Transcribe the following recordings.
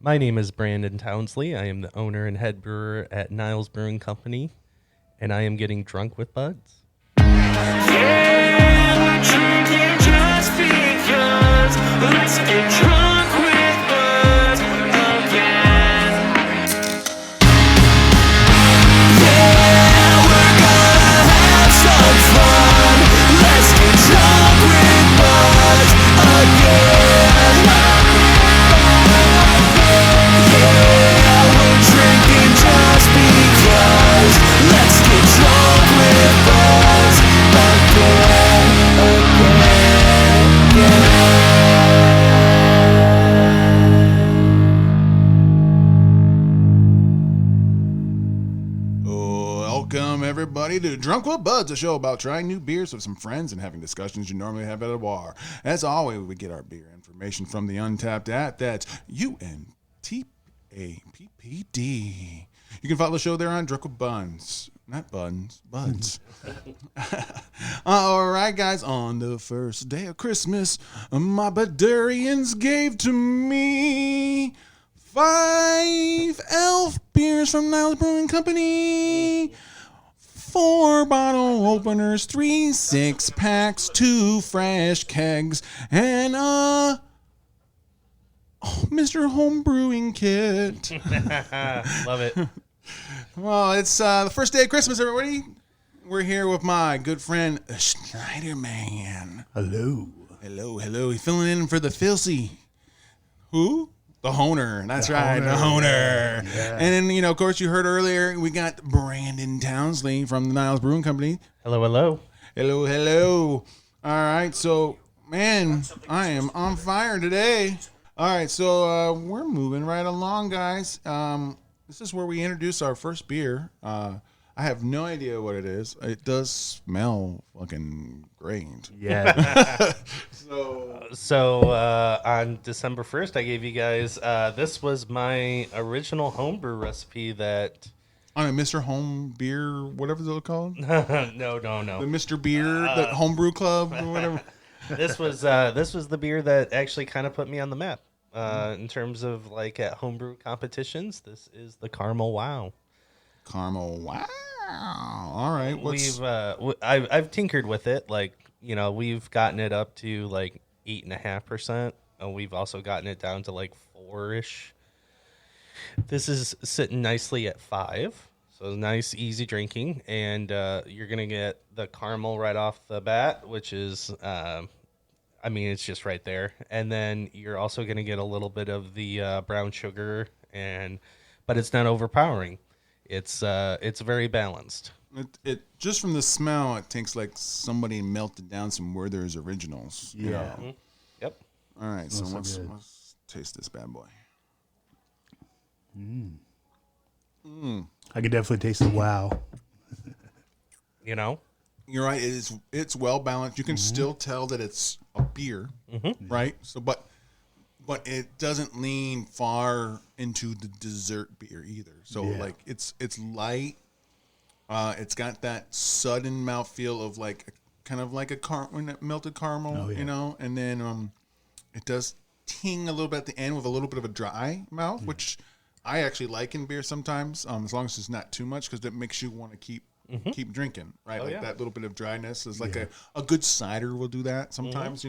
My name is Brandon Townsley. I am the owner and head brewer at Niles Brewing Company, and I am getting drunk with buds. Yeah, we're drinking just because. Let's get drunk with buds again. Yeah, we're gonna have some fun. Let's get drunk with buds again. Yeah, we're drinking just because. Let's get drunk with buds Welcome, everybody, to Drunk with Buds, a show about trying new beers with some friends and having discussions you normally have at a bar. As always, we get our beer information from the Untapped app. That's UNTAPPD. You can follow the show there on Drunk with Buns. Not buns, buds. All right, guys. On the first day of Christmas, my Badurians gave to me 5 elf beers from Niles Brewing Company. 4 bottle openers, 3 6-packs, 2 fresh kegs, and Mr. Home Brewing Kit. Love it. Well, it's the first day of Christmas, everybody. We're here with my good friend, Schneider Man. Hello. Hello. He's filling in for the Filsey. Who? The Honer. That's right, the Honer. Yeah. And then, of course, you heard earlier, we got Brandon Townsley from the Niles Brewing Company. Hello. Hello. All right, so, man, I am on fire today. All right, so we're moving right along, guys. This is where we introduce our first beer. I have no idea what it is. It does smell fucking great. Yeah. So on December 1st, I gave you guys, this was my original homebrew recipe that... On a Mr. Home Beer, whatever it's called? No. The Mr. Beer, the Homebrew Club, or whatever. This was the beer that actually kind of put me on the map. In terms of like at homebrew competitions, this is the Caramel Wow. Caramel Wow. All right. I've tinkered with it. Like, we've gotten it up to like 8.5%. And we've also gotten it down to like 4-ish. This is sitting nicely at 5. So nice, easy drinking. And you're going to get the caramel right off the bat, which is... it's just right there. And then you're also going to get a little bit of the brown sugar, but it's not overpowering. It's very balanced. It just from the smell, it tastes like somebody melted down some Werther's Originals. Yeah. Mm-hmm. Yep. All right, so That's let's taste this bad boy. I could definitely taste the wow. You're right. It's well balanced. You can still tell that it's a beer, right? So, but it doesn't lean far into the dessert beer either. So, like it's light. It's got that sudden mouthfeel of kind of like a melted caramel, and then it does ting a little bit at the end with a little bit of a dry mouth, which I actually like in beer sometimes, as long as it's not too much, because it makes you want to keep drinking, right? That little bit of dryness is like a good cider will do that sometimes,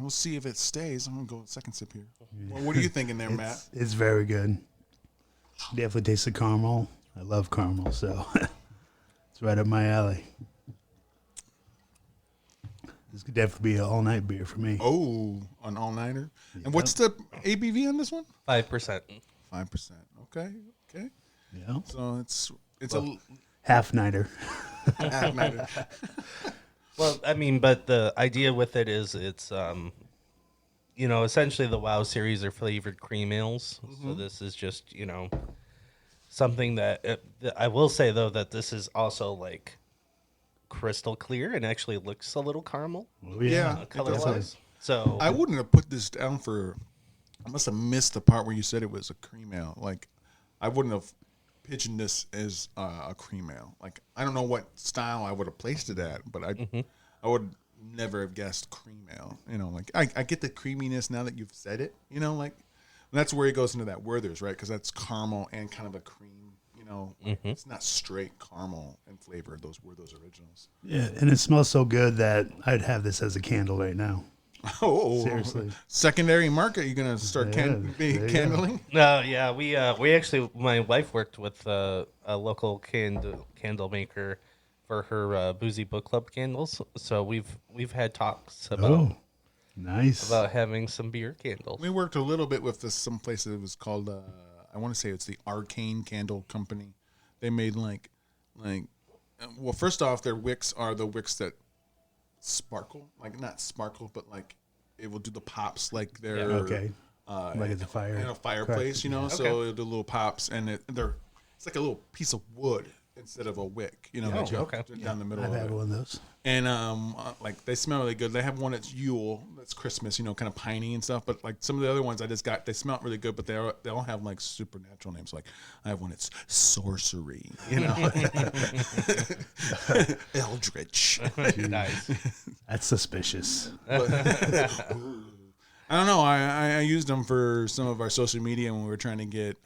we'll see if it stays. I'm gonna go with second sip here. Well, what are you thinking there, Matt? It's very good. Definitely taste the caramel. I love caramel, so it's right up my alley. This could definitely be an all-night beer for me. Oh, an all-nighter. Yeah. And what's the ABV on this one? 5%. 5%. Okay. Yeah. So it's a half-nighter. Half-nighter. Well, but the idea with it is it's, essentially the WoW series are flavored cream ales. So this is just, something that I will say, though, that this is also like crystal clear and actually looks a little caramel. Oh, yeah. Color-wise. So I wouldn't have put this down I must have missed the part where you said it was a cream ale. Like, I wouldn't have pitching this as a cream ale. Like, I don't know what style I would have placed it at, but I would never have guessed cream ale. You know, like I get the creaminess now that you've said it. You know, like that's where he goes into that Werther's, right? Because that's caramel and kind of a cream. You know, it's not straight caramel and flavor. Those were those originals. Yeah, and it smells so good that I'd have this as a candle right now. Oh, Seriously. Secondary market. You're gonna start candling? No, yeah, we actually, my wife worked with a local candle maker for her boozy book club candles. So we've had talks about Nice. about having some beer candles. We worked a little bit with this some place that was called I want to say it's the Arcane Candle Company. They made like well, first off, their wicks are the wicks that sparkle, like not sparkle, but like it will do the pops like they're like at the fire in a fireplace, you know. Okay. So it'll do little pops, and it's like a little piece of wood instead of a wick, you know, that you have down the middle I've of had it. one of those. And like they smell really good. They have one that's Yule, that's Christmas, you know, kind of piney and stuff. But like some of the other ones I just got, they smell really good, but they all have like supernatural names. Like I have one that's sorcery, you know, eldritch. Nice. That's suspicious. I don't know. I used them for some of our social media when we were trying to get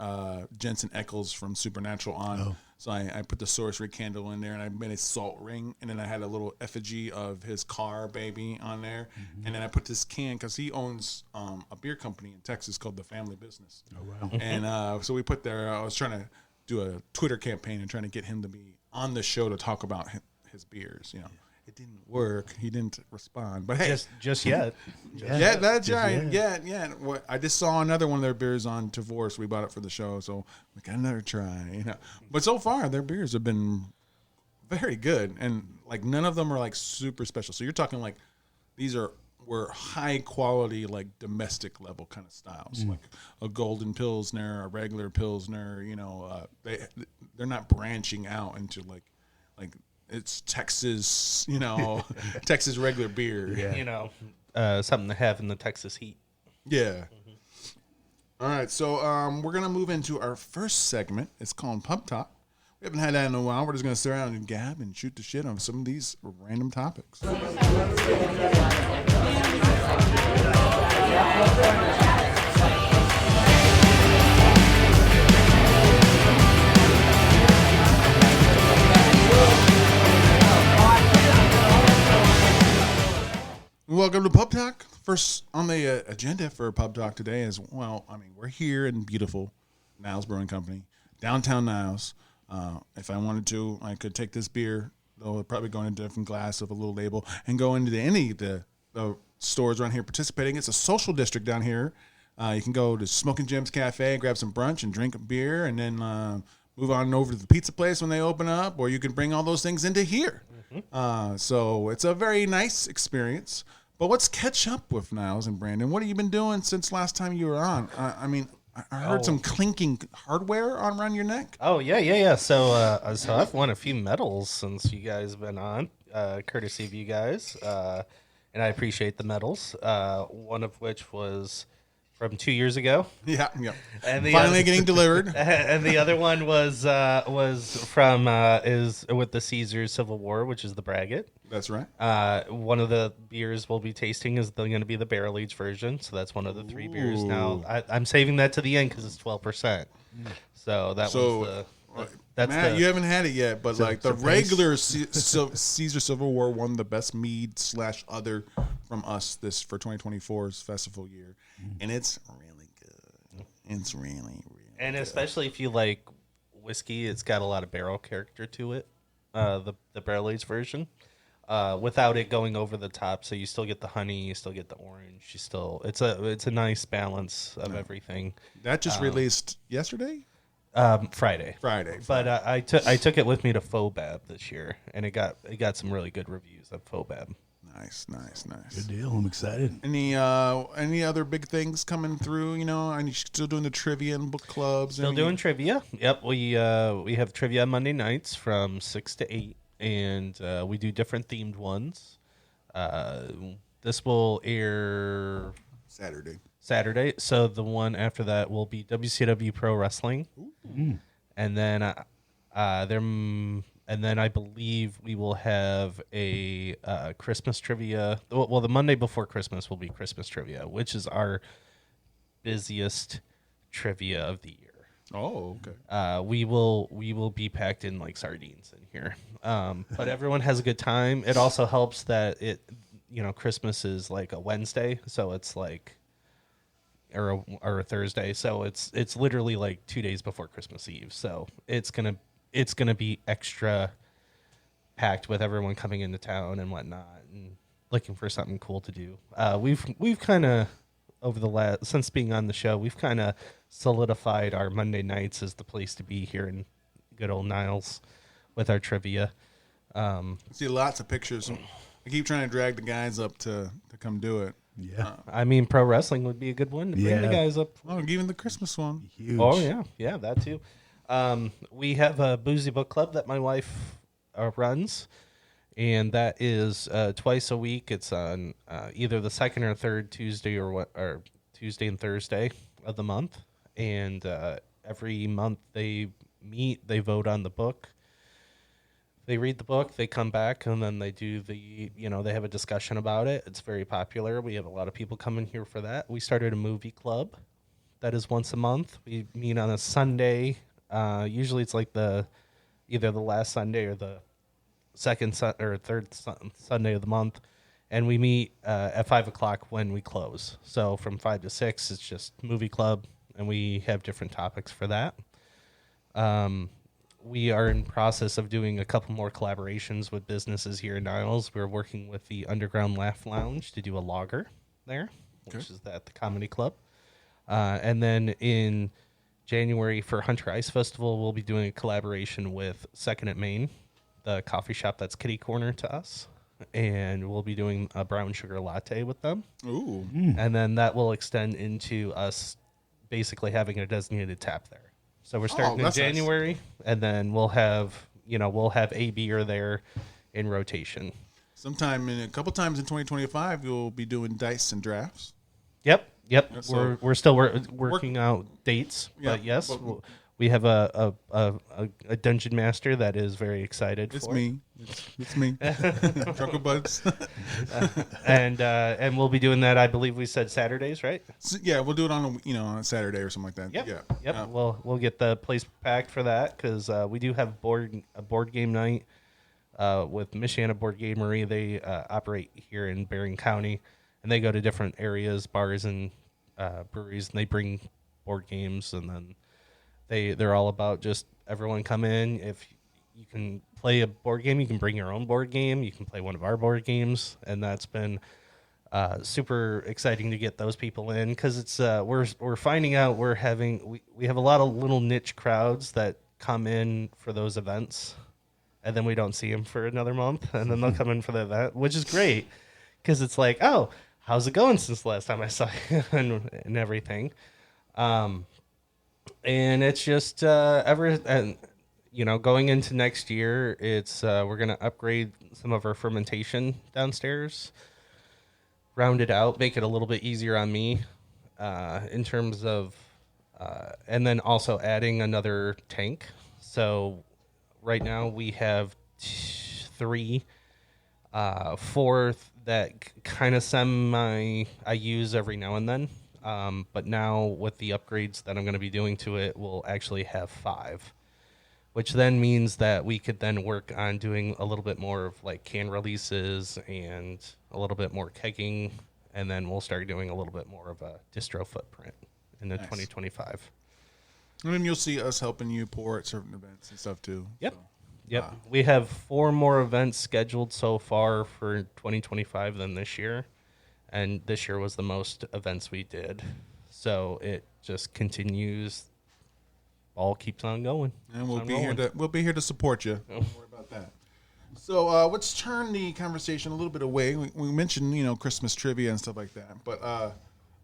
Jensen Eccles from Supernatural on. Oh. So I put the sorcery candle in there, and I made a salt ring, and then I had a little effigy of his car baby on there, and then I put this can because he owns a beer company in Texas called The Family Business. Oh, wow. And so we put there. I was trying to do a Twitter campaign and trying to get him to be on the show to talk about his beers. You know, it didn't work. He didn't respond. But hey, Just yet. yeah, that's right. Yeah. Well, I just saw another one of their beers on Tavor, so we bought it for the show. So we got another try, you know. But so far, their beers have been very good, and like none of them are like super special. So you're talking like these were high quality, like domestic level kind of styles, like a golden pilsner, a regular pilsner. You know, they're not branching out into like it's Texas, you know, Texas regular beer. Yeah. You know, something to have in the Texas heat. Yeah. All right, so we're gonna move into our first segment. It's called Pub Talk. We haven't had that in a while. We're just gonna sit around and gab and shoot the shit on some of these random topics. Welcome to Pub Talk. First on the agenda for Pub Talk today is, well, I mean, we're here in beautiful Niles Brewing Company, downtown Niles. If I wanted to, I could take this beer, though it'd probably go in a different glass of a little label, and go into any of the stores around here participating. It's a social district down here. You can go to Smoking Jim's Cafe, grab some brunch and drink a beer, and then move on over to the pizza place when they open up, or you can bring all those things into here. So it's a very nice experience. But let's catch up with Niles and Brandon. What have you been doing since last time you were on? I mean, I heard some clinking hardware around your neck. Oh yeah. So I've won a few medals since you guys have been on, courtesy of you guys, and I appreciate the medals. One of which was from 2 years ago. Yeah. And the Finally getting delivered. And the other one was from is with the Caesars Civil War, which is the Braggot. That's right. One of the beers we'll be tasting is going to be the barrel aged version, so that's one of the three beers. Now I'm saving that to the end because it's 12%. So that was that's Matt, you haven't had it yet, but like the regular Caesar Civil War won the best mead / other from us this for 2024's festival year, and it's really good. It's really and good. especially if you like whiskey, it's got a lot of barrel character to it. The barrel aged version, without it going over the top, so you still get the honey, you still get the orange, it's a nice balance of everything. That just released yesterday. Friday. But I took it with me to Fobab this year, and it got some really good reviews at Fobab. Nice. Good deal. I'm excited. Any other big things coming through? You know, are you still doing the trivia and book clubs? Still doing trivia. Yep, we have trivia on Monday nights from 6 to 8, and we do different themed ones. This will air Saturday. So the one after that will be WCW Pro Wrestling. And then And then I believe we will have a Christmas trivia. Well, the Monday before Christmas will be Christmas trivia, which is our busiest trivia of the year. Oh, okay. We will be packed in like sardines in here. But everyone has a good time. It also helps that Christmas is like a Wednesday, so it's like or a Thursday, so it's literally like 2 days before Christmas Eve. So it's gonna be extra packed with everyone coming into town and whatnot and looking for something cool to do. We've kind of since being on the show, we've kind of solidified our Monday nights as the place to be here in good old Niles with our trivia. I see lots of pictures. I keep trying to drag the guys up to come do it. Yeah. I mean, pro wrestling would be a good one to bring the guys up. Oh, even the Christmas one. Huge. Oh, yeah, that too. We have a boozy book club that my wife runs, and that is twice a week. It's on either the second or third Tuesday or Tuesday and Thursday of the month. And every month they meet, they vote on the book. They read the book, they come back, and then they do they have a discussion about it. It's very popular. We have a lot of people coming here for that. We started a movie club that is once a month. We meet on a Sunday. Usually it's like either the last Sunday or the third Sunday of the month. And we meet at 5 o'clock when we close. So from 5 to 6, it's just movie club, and we have different topics for that. We are in process of doing a couple more collaborations with businesses here in Niles. We're working with the Underground Laugh Lounge to do a lager there, which is at the Comedy Club. And then in January for Hunter Ice Festival, we'll be doing a collaboration with Second at Main, the coffee shop that's kitty corner to us. And we'll be doing a brown sugar latte with them. Ooh. And then that will extend into us basically having a designated tap there. So we're starting in January, nice. And then we'll have a beer there in rotation. Sometime in a couple times in 2025, you'll be doing dice and drafts. Yep. So we're still working out dates, but yes, we have a dungeon master that is very excited. It's me. Trucker Buds. And we'll be doing that. I believe we said Saturdays, right? So, yeah, we'll do it on a Saturday or something like that. Yep. We'll get the place packed for that because we do have a board game night with Michiana Board Gamery. They operate here in Bering County, and they go to different areas, bars and breweries, and they bring board games, and then they're all about just everyone come in. If you can play a board game, you can bring your own board game. You can play one of our board games, and that's been super exciting to get those people in because it's we're finding out we have a lot of little niche crowds that come in for those events, and then we don't see them for another month, and then they'll come in for the event, which is great because it's like, oh, how's it going since the last time I saw you and everything. And it's just going into next year, it's we're gonna upgrade some of our fermentation downstairs, round it out, make it a little bit easier on me in terms of, and then also adding another tank. So right now we have 3, 4 that kind of I use every now and then. But now with the upgrades that I'm going to be doing to it, we'll actually have 5, which then means that we could then work on doing a little bit more of like can releases and a little bit more kegging. And then we'll start doing a little bit more of a distro footprint in the 2025. And then you'll see us helping you pour at certain events and stuff too. Yep. So. Yep. Wow. We have 4 more events scheduled so far for 2025 than this year. And this year was the most events we did. So it just continues. All keeps on going. And we'll be here to support you. Don't worry about that. So let's turn the conversation a little bit away. We mentioned, Christmas trivia and stuff like that. But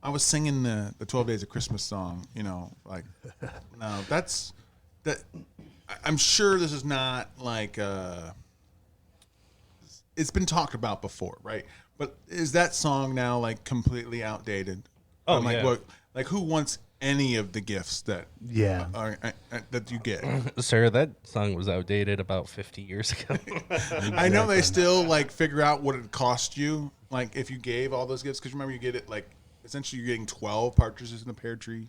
I was singing the 12 Days of Christmas song, no, that's that. I'm sure this is not like it's been talked about before, right? But is that song now like completely outdated? Oh, like yeah. what? Like who wants any of the gifts that Yeah. that you get. Sir, that song was outdated about 50 years ago. I know they still like figure out what it cost you, like if you gave all those gifts, because remember you get it like essentially you're getting 12 partridges in the pear tree,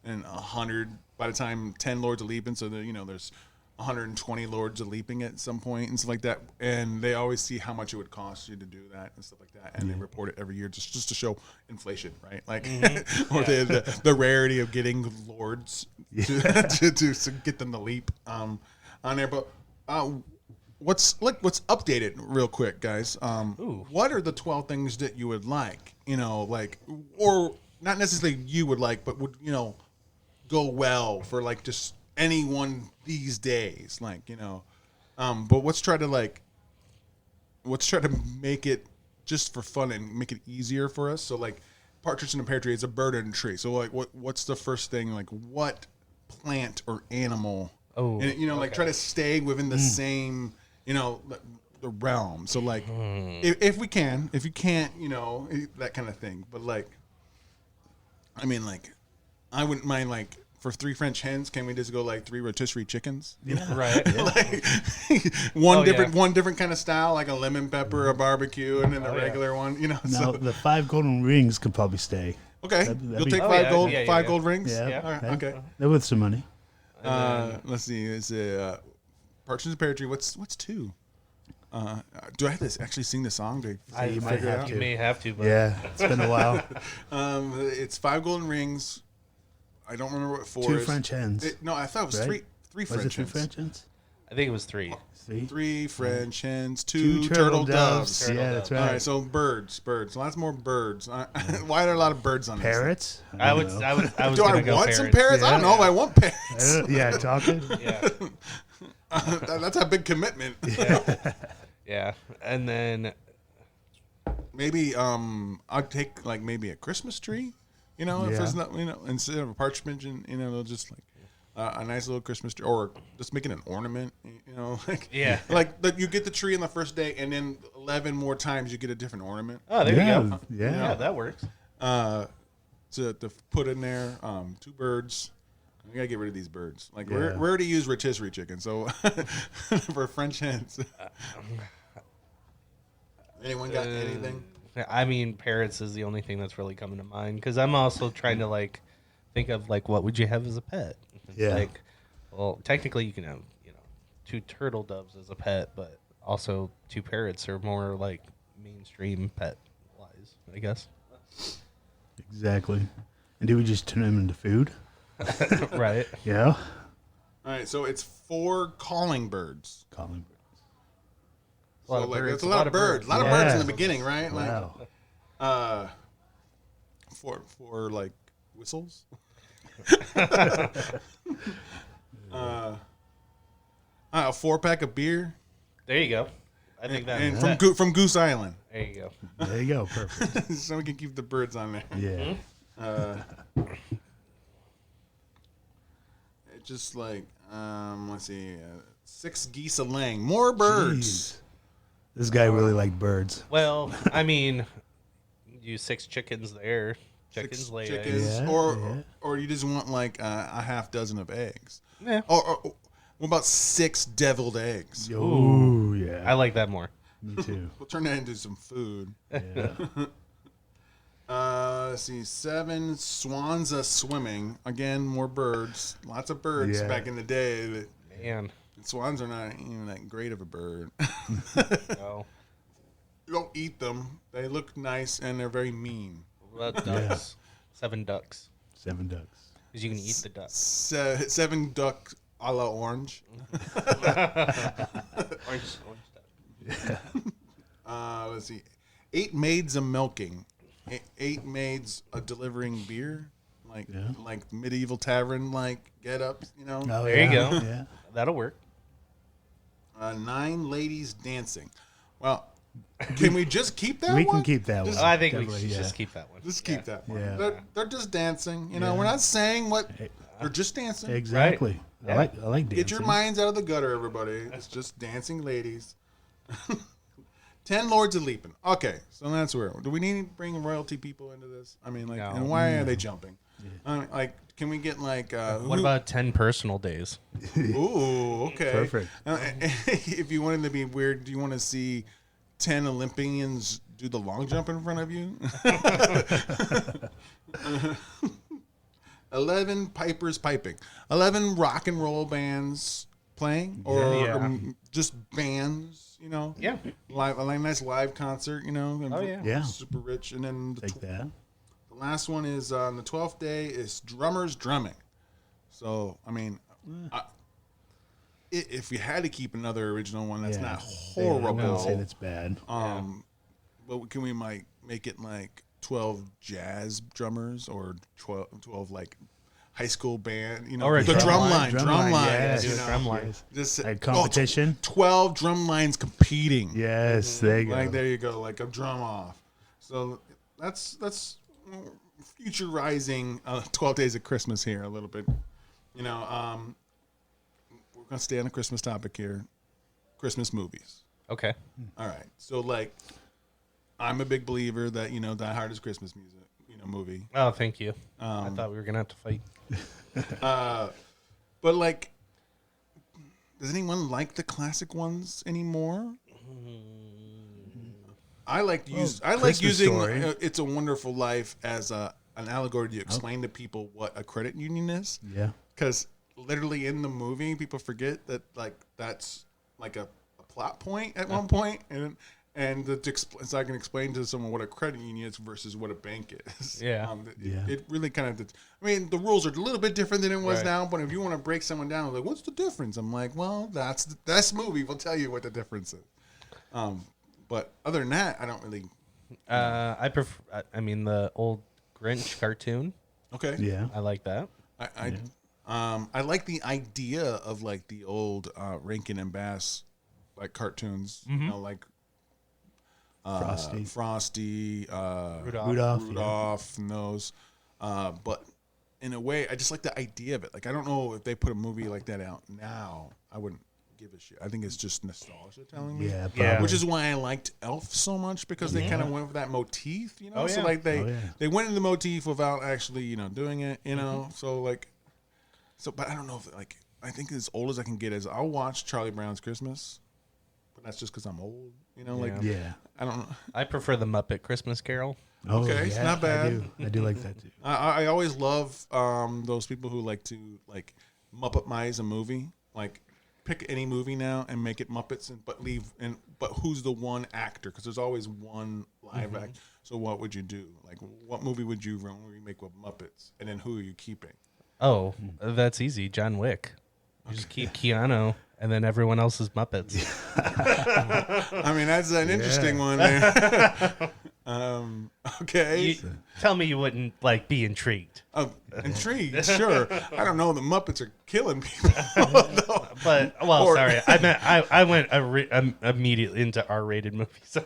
and 100 by the time 10 lords of leaping. So there, there's 120 lords of leaping at some point and stuff like that, and they always see how much it would cost you to do that and stuff like that, and they report it every year just to show inflation, right? Like, or the rarity of getting lords to get them to leap on there. But what's updated real quick, guys? What are the 12 things that you would like? Or not necessarily you would like, but would go well for like just anyone these days, but let's try to make it just for fun and make it easier for us. So like partridge in a pear tree is a bird in a tree. So like what's the first thing, like what plant or animal? And try to stay within the same the realm. So like if we can, if you can't, that kind of thing. But like I mean, like I wouldn't mind like for 3 French hens, can we just go like 3 rotisserie chickens? Yeah. Right. Yeah. Like one different kind of style, like a lemon pepper, a barbecue, and then the regular one. Now So the 5 golden rings could probably stay. okay, that'd you'll be- take Oh, 5 gold rings. Yeah. All right, Yeah. okay. They're worth some money. Let's see. It's a partridge in a pear tree. What's 2? Do I have to actually sing the song? You might have You to. may have to, but Yeah, it's been a while. It's 5 golden rings. I don't remember what 4 2 is. French hens. No, I thought it was Right? three Was French it 2 hens. French hens? I think it was 3. See? 3 French hens, 2 2 turtle doves. Turtle Yeah, that's doves. right. All right, so birds. Lots more birds. Why are there a lot of birds on this? Parrots? I was Do gonna I go want some parrots. parrots? I don't know if I want parrots. Yeah, talking. Yeah. That's a big commitment. Yeah. And then Maybe I'd take like maybe a Christmas tree. If Yeah. it's not instead of a partridge, and they'll just like a nice little Christmas tree, or just make it an ornament. Like Yeah. like you get the tree on the first day, and then 11 more times you get a different ornament. oh, there Yeah, you go. yeah. Yeah, that works. To put in there 2 birds. We gotta get rid of these birds. Like Yeah. we're to use rotisserie chicken, so for French hens. Anyone got anything? I mean, parrots is the only thing that's really coming to mind because I'm also trying to like think of like what would you have as a pet? It's Yeah. Like, well, technically you can have 2 turtle doves as a pet, but also 2 parrots are more like mainstream pet wise, I guess. Exactly. And do we just turn them into food? Right. Yeah. All right, so it's 4 calling birds. Calling birds. A lot So of like birds, it's a lot of birds. A lot of Yeah. birds in the beginning, right? Wow. Like for like whistles. A 4-pack of beer, There you go. I think that. and from Goose Island, there you go. There you go. Perfect. so we can keep the birds on there. Yeah. It's just like let's see, 6 geese a laying, more birds. Jeez. This guy really liked birds. Well, I mean, you 6 chickens there. Chickens 6 lay chickens, eggs. Yeah, or you just want like a half dozen of eggs. Yeah. Or what about 6 deviled eggs? Oh, yeah. I like that more. Me too. We'll turn that into some food. Yeah. Let's see, 7 swans a swimming. Again, more birds. Lots of birds Yeah. back in the day. Man. Swans are not even that great of a bird. No. You don't eat them. They look nice and they're very mean. What about ducks? 7 ducks. 7 ducks. Because you can eat the ducks. 7 duck a la orange. Orange duck. Let's see, 8 maids a milking. 8 maids a delivering beer. Like medieval tavern like get ups, Oh, There you yeah. go. Yeah. That'll work. 9 ladies dancing. Well, can we just keep that We one? can keep that one. Oh, I think we Definitely, should yeah. just keep that one. Just keep that one. Yeah. They're just dancing. We're not saying what. They're just dancing. Exactly. Right. I like dancing. Get your minds out of the gutter, everybody. It's just dancing ladies. 10 lords of leaping. Okay, so that's where. Do we need to bring royalty people into this? I mean, like, No. and why are they jumping? I mean, like, Can we get like? What about 10 personal days? Ooh, okay. Perfect. If you wanted to be weird, do you want to see 10 Olympians do the long jump in front of you? 11 pipers piping. 11 rock and roll bands playing, or just bands. You know, live, a nice live concert. You know, Yeah. super rich. And then That. the last one is on the 12th day is drummers drumming. So I mean, if you had to keep another original one, that's not horrible. I wouldn't say that's bad. But can we make it like 12 jazz drummers or 12 like high school band? You know, Or a the drum line. Yes. You know, Drum line. just Like competition. 12 drum lines competing. Yes, there you go. Like there you go, like a drum off. So that's futurizing 12 Days of Christmas here a little bit. You know, we're gonna stay on the Christmas topic here. Christmas movies. Okay. All right. So like, I'm a big believer that Die Hard is Christmas music. Movie. Oh, thank you. I thought we were gonna have to fight. But like, does anyone like the classic ones anymore? I like using Story. "It's a Wonderful Life" as an allegory to explain to people what a credit union is. Yeah. Because literally in the movie, people forget that like that's like a plot point at one point, so I can explain to someone what a credit union is versus what a bank is. Yeah. It really kind of. I mean, the rules are a little bit different than it was Right. now. But if you want to break someone down, like, what's the difference? I'm like, well, this movie will tell you what the difference is. But other than that, I don't really. I prefer. I mean, the old Grinch cartoon. Okay. Yeah. I like that. I like the idea of like the old Rankin and Bass like cartoons. You know, like. Frosty, Rudolph, and those. But in a way, I just like the idea of it. Like, I don't know if they put a movie like that out now, I wouldn't give a shit. I think it's just nostalgia telling me. Yeah. Yeah. Probably. Which is why I liked Elf so much, because they kind of went for that motif, you know. Oh, So yeah. like they went in the motif without actually doing it, you know. So like, but I don't know if like I think as old as I can get is I'll watch Charlie Brown's Christmas, but that's just because I'm old, you know. Like Yeah. I don't know. I prefer the Muppet Christmas Carol. Oh, Okay, it's not bad. I do like that too. I always love those people who like to like Muppet-mize a movie. Like pick any movie now and make it Muppets, but who's the one actor? Because there's always one live act. So what would you do? Like what movie would you remake with Muppets? And then who are you keeping? Oh, that's easy. John Wick. You just keep Keanu, and then everyone else is Muppets. I mean, that's an interesting one there. Okay. You, tell me you wouldn't be intrigued. Intrigued, sure. I don't know. The Muppets are killing people. But sorry, I meant I went immediately into R-rated movies.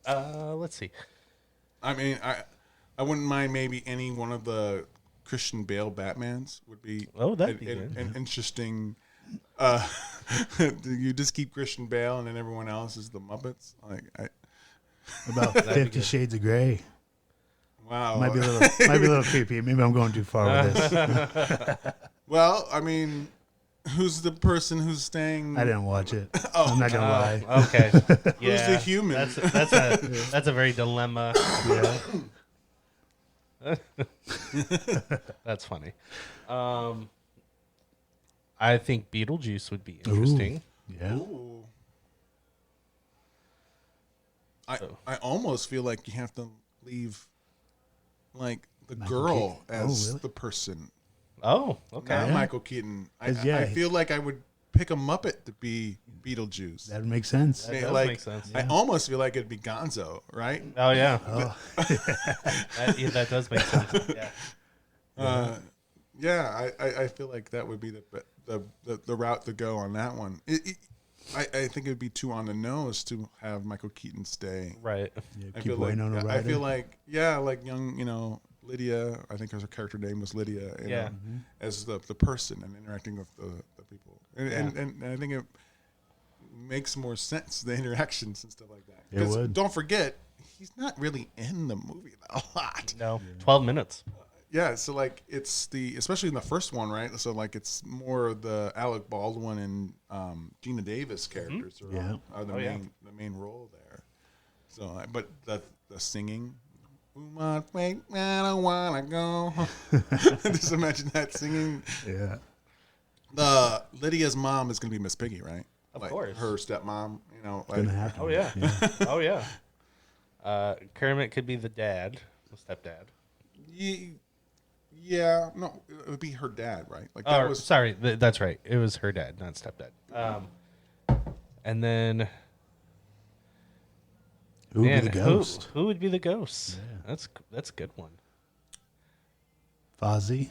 Let's see. I mean, I wouldn't mind maybe any one of the Christian Bale Batmans would be That'd be good. an interesting. You just keep Christian Bale and then everyone else is the Muppets. About 50 Shades of Grey. Wow. Might be a little creepy. Maybe I'm going too far with this. Well, I mean, who's the person who's staying? I didn't watch it. I'm not gonna lie. Okay. Who's the human? That's a very dilemma. Yeah. That's funny. I think Beetlejuice would be interesting. Yeah. Ooh. I almost feel like you have to leave like the girl as really? the person. Oh, okay. Not Michael Keaton. I feel like I would pick a Muppet to be Beetlejuice. That would make sense. That does make sense. I almost feel like it'd be Gonzo, right? Oh yeah. Oh. That does make sense. Yeah. I feel like that would be the route to go on that one. I think it would be too on the nose to have Michael Keaton stay. Right. Yeah, I keep feel like Winona Ryder. I feel like like young Lydia. I think her character name was Lydia. You know, as the person and interacting with the people, and I think it makes more sense, the interactions and stuff like that. It would. Don't forget, he's not really in the movie a lot. No. 12 minutes. Yeah, so like it's especially in the first one, right? So like it's more the Alec Baldwin and Gina Davis characters are the main role there. So, but the singing, wait, I don't wanna go. Just imagine that singing. Yeah. The Lydia's mom is gonna be Miss Piggy, right? Of like course. her stepmom. Like, Gonna happen. Oh yeah. Oh yeah. Kermit could be the dad, the stepdad. Yeah, no, it would be her dad, right? Like Sorry, that's right. It was her dad, not stepdad. And then Who would be the ghost? Who would be the ghost? Yeah. That's a good one. Fozzie.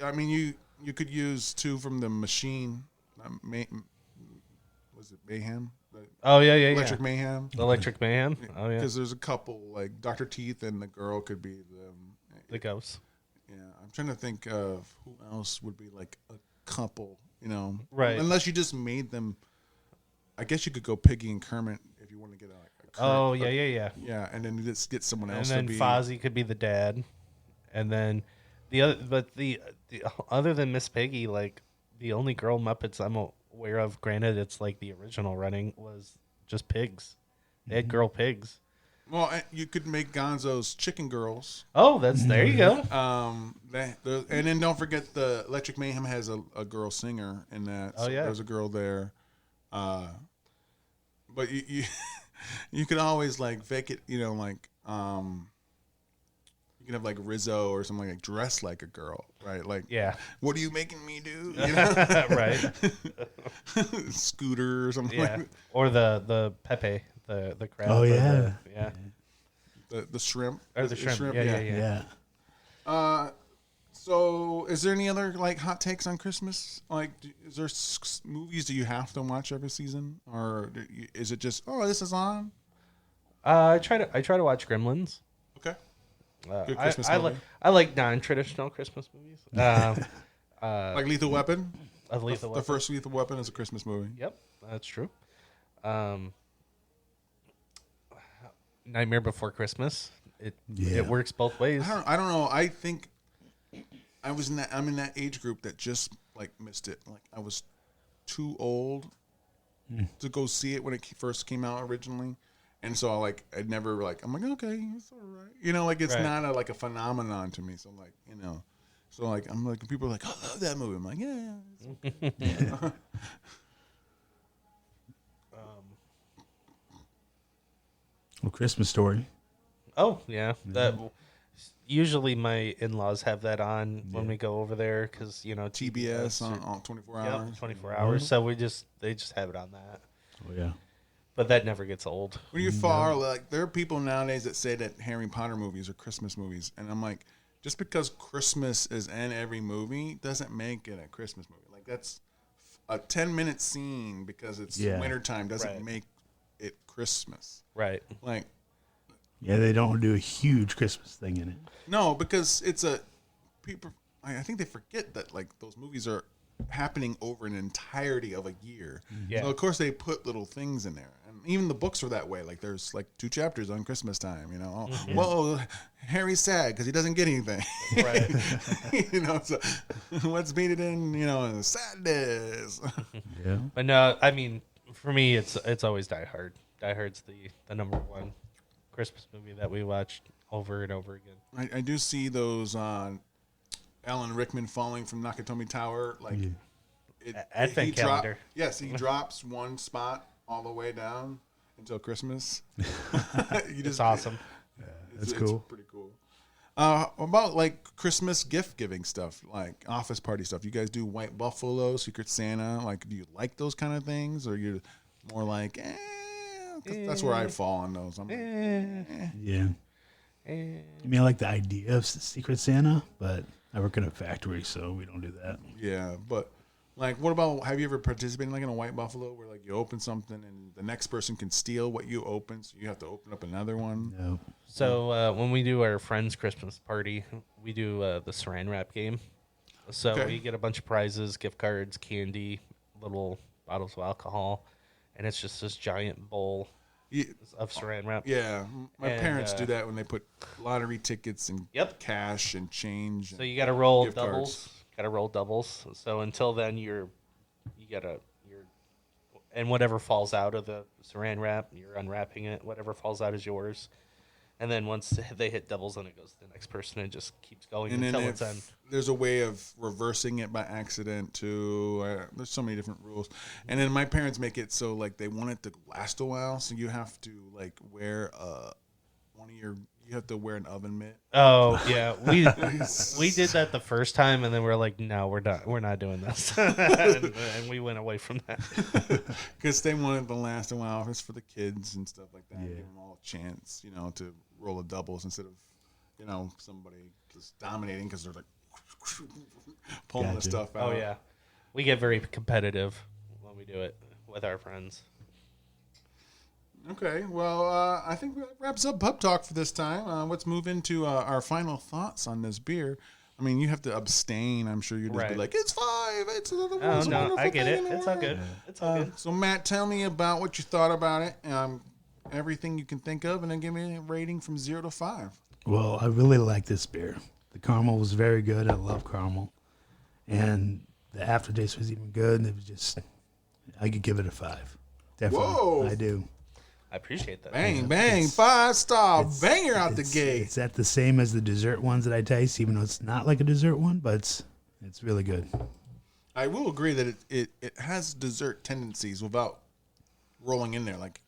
I mean, you could use two from the Machine. Was it Mayhem? Oh yeah, Electric Mayhem. Electric Mayhem. Oh yeah. Because there's a couple like Dr. Teeth and the girl could be the ghost. Yeah, I'm trying to think of who else would be like a couple. Right? Unless you just made them. I guess you could go Piggy and Kermit if you want to get a Kermit. Oh yeah. Yeah, and then you just get someone else. And then Fozzie could be the dad, and then the other than Miss Piggy, like the only girl Muppets I'm aware of, granted it's like the original running, was just pigs. They had girl pigs. Well, you could make Gonzo's Chicken Girls. Oh, there you go. And then don't forget the Electric Mayhem has a girl singer in that. Oh yeah, there's a girl there. But you you could always like fake it, like you can have like Rizzo or something like dressed like a girl, right? Like, yeah. What are you making me do? Right. Scooter or something. Yeah. Like Or the Pepe, the crab. Oh yeah. The shrimp. Or the shrimp. Yeah. So, is there any other like hot takes on Christmas? Like, is there movies do you have to watch every season, or is it just this is on? I try to watch Gremlins. Okay. Good Christmas movie. I like non-traditional Christmas movies. Like Lethal Weapon. Weapon. The first Lethal Weapon is a Christmas movie. Yep, that's true. Nightmare Before Christmas. It works both ways. I don't know. I think I'm in that age group that just like missed it. Like I was too old to go see it when it first came out originally. And so I'd never I'm like, okay, it's all right. Like it's not a phenomenon to me. So I'm like, so like, I'm like, people are like, I love that movie. I'm like, yeah. Well, Christmas Story. Oh yeah, that usually my in-laws have that on when we go over there because TBS on 24 hours. Yep, 24 hours. So they just have it on that. Oh yeah. But that never gets old. When you far there are people nowadays that say that Harry Potter movies are Christmas movies, and I'm like, just because Christmas is in every movie doesn't make it a Christmas movie. Like that's a 10-minute scene because it's wintertime doesn't make it Christmas. Right. Like. Yeah, they don't do a huge Christmas thing in it. No, because it's people. I think they forget that like those movies are happening over an entirety of a year. Yeah. So of course they put little things in there, and even the books are that way. Like there's like 2 chapters on Christmas time. Whoa, Harry's sad because he doesn't get anything. Right. So let's beat it in. Sadness. Yeah. But no, I mean, for me, it's always Die Hard. Die Hard's the number one Christmas movie that we watched over and over again. I do see those Alan Rickman falling from Nakatomi Tower, like Advent calendar. Yes, he drops one spot all the way down until Christmas. It's awesome. That's cool. It's pretty cool. About like Christmas gift giving stuff, like office party stuff. You guys do White Buffalo, Secret Santa. Like, do you like those kind of things, or you're more like, that's where I fall on those. I'm like, Yeah. I mean, I like the idea of Secret Santa, but I work in a factory, so we don't do that. Yeah, but like, what about, have you ever participated like in a White Buffalo where like you open something and the next person can steal what you open, so you have to open up another one? No. So when we do our friend's Christmas party, we do the Saran Wrap game. So we get a bunch of prizes, gift cards, candy, little bottles of alcohol, and it's just this giant bowl of Saran wrap. Yeah, my And, parents do that when they put lottery tickets and Yep. cash and change. So you got to roll gift doubles. cards. Got to roll doubles. So until then, you're and whatever falls out of the Saran wrap, you're unwrapping it. Whatever falls out is yours. And then once they hit doubles, then it goes to the next person and just keeps going And until then it's end. there's a way of reversing it by accident too. There's so many different rules. And then my parents make it so like they want it to last a while, so you have to like wear you have to wear an oven mitt. Oh yeah, we did that the first time, and then we're like, no, we're not doing this, and we went away from that. Because they want it to last a while. It's for the kids and stuff like that. Yeah. Give them all a chance, to roll the doubles instead of, somebody just dominating because they're like pulling the Gotcha. stuff out. Oh yeah, we get very competitive when we do it with our friends. Okay, well, I think that wraps up pub talk for this time. Let's move into our final thoughts on this beer. I mean, you have to abstain. I'm sure you'd just be Right. like, it's 5. It's another Oh most no, wonderful I get thing it. in the It's all world." good. It's all good. So, Matt, tell me about what you thought about it. Everything you can think of, and then give me a rating from 0 to 5. Well, I really like this beer. The caramel was very good. I love caramel. And the aftertaste was even good. It was just, I could give it a 5. Definitely. Whoa. I do. I appreciate that. Bang, bang, 5-star banger out the It's- gate. It's at the same as the dessert ones that I taste, even though it's not like a dessert one, but it's really good. I will agree that it has dessert tendencies without rolling in there. Like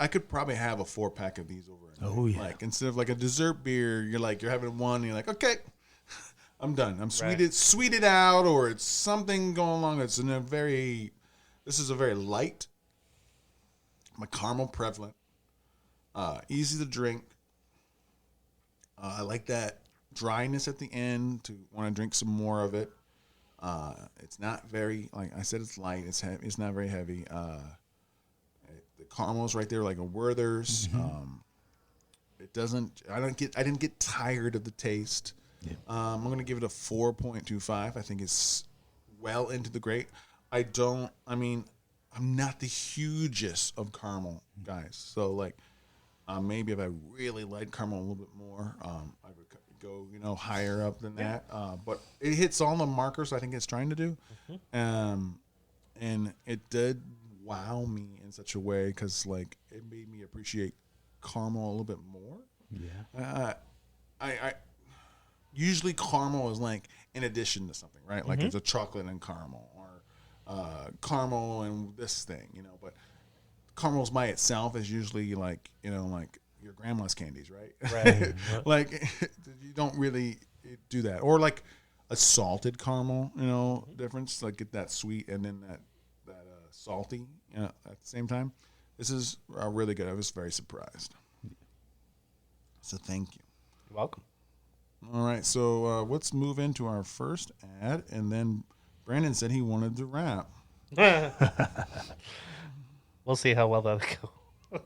I could probably have a 4-pack of these over. Oh, yeah. Like instead of like a dessert beer, you're having one. And you're like, okay, I'm done. I'm Right. sweeted out, or it's something going along. This is a very light, my caramel prevalent, easy to drink. I like that dryness at the end to want to drink some more of it. It's not very, like I said, it's light. It's heavy. It's not very heavy. The caramel's right there, like a Werther's. It doesn't. I didn't get tired of the taste. Yeah. I'm gonna give it a 4.25. I think it's well into the great. I'm not the hugest of caramel guys. So like, maybe if I really like caramel a little bit more, I would go, higher up than that. But it hits all the markers I think it's trying to do. And it did wow me in such a way because like it made me appreciate caramel a little bit more. Yeah. I usually caramel is like in addition to something, right? Like it's a chocolate and caramel, or caramel and this thing, but caramels by itself is usually like like your grandma's candies, right? Right. Like you don't really do that, or like a salted caramel, difference, like get that sweet and then that salty, at the same time. This is really good. I was very surprised. So thank you. You're welcome. All right, so let's move into our first ad, and then Brandon said he wanted to rap. We'll see how well that'll go.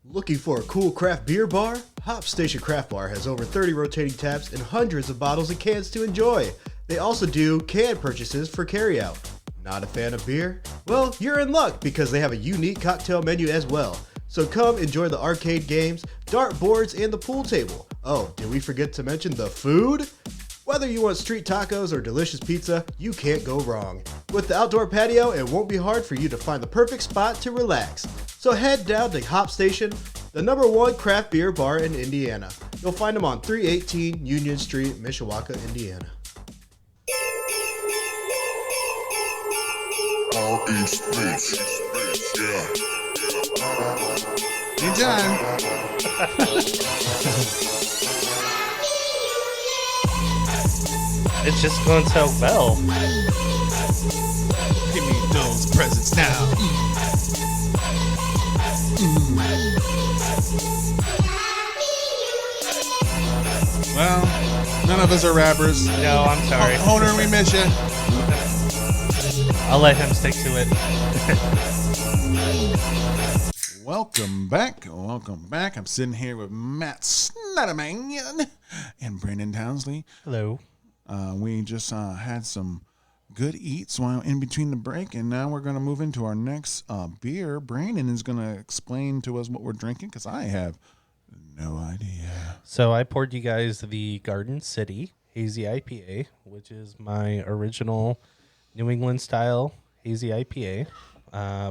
Looking for a cool craft beer bar? Hop Station Craft Bar has over 30 rotating taps and hundreds of bottles and cans to enjoy. They also do can purchases for carryout. Not a fan of beer? Well, you're in luck because they have a unique cocktail menu as well. So come enjoy the arcade games, dart boards, and the pool table. Oh, did we forget to mention the food? Whether you want street tacos or delicious pizza, you can't go wrong. With the outdoor patio, it won't be hard for you to find the perfect spot to relax. So head down to Hop Station, the #1 craft beer bar in Indiana. You'll find them on 318 Union Street, Mishawaka, Indiana. All East Beach. Yeah. Anytime. It's just going so well. Give me those presents now. Well, none of us are rappers. No, I'm sorry. Honer, we miss you. I'll let him stick to it. Welcome back. Welcome back. I'm sitting here with Matt Snyderman and Brandon Townsley. Hello. We just had some good eats while in between the break, and now we're going to move into our next beer. Brandon is going to explain to us what we're drinking because I have no idea. So I poured you guys the Garden City Hazy IPA, which is my original New England style Hazy IPA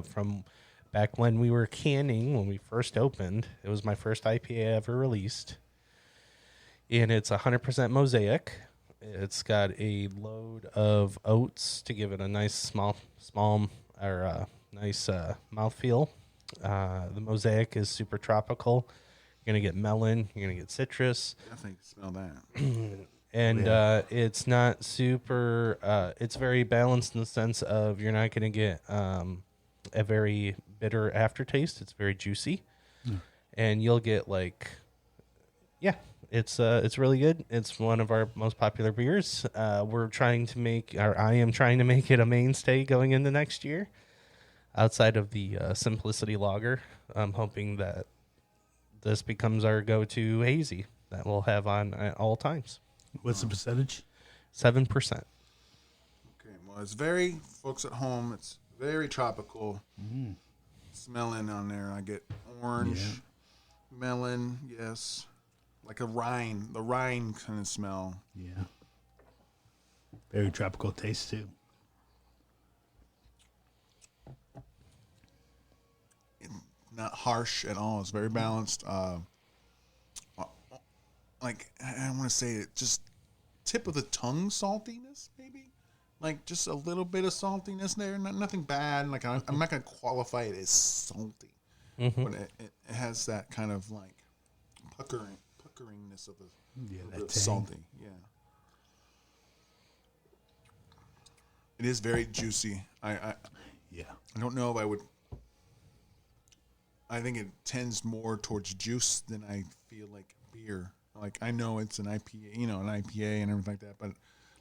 from back when we were canning, when we first opened. It was my first IPA ever released. And it's 100% mosaic. It's got a load of oats to give it a nice small nice mouthfeel. The mosaic is super tropical. You're going to get melon. You're going to get citrus. Definitely smell that. And it's not super, it's very balanced in the sense of you're not going to get a very bitter aftertaste. It's very juicy. And you'll get it's really good. It's one of our most popular beers. I am trying to make it a mainstay going into next year outside of the Simplicity Lager. I'm hoping that this becomes our go-to hazy that we'll have on at all times. What's the percentage? 7%. Okay, well, it's very, folks at home, it's very tropical. Smelling on there. I get orange, melon, yes. Like the rind kind of smell. Yeah. Very tropical taste, too. Not harsh at all. It's very balanced. Like, I want to say it, just tip of the tongue saltiness, maybe? Like, just a little bit of saltiness there. Nothing bad. Like, I'm not going to qualify it as salty. But it has that kind of, like, puckeringness of the salty. Yeah. It is very juicy. I don't know if I would. I think it tends more towards juice than I feel like beer. Like, I know it's an IPA, an IPA and everything like that, but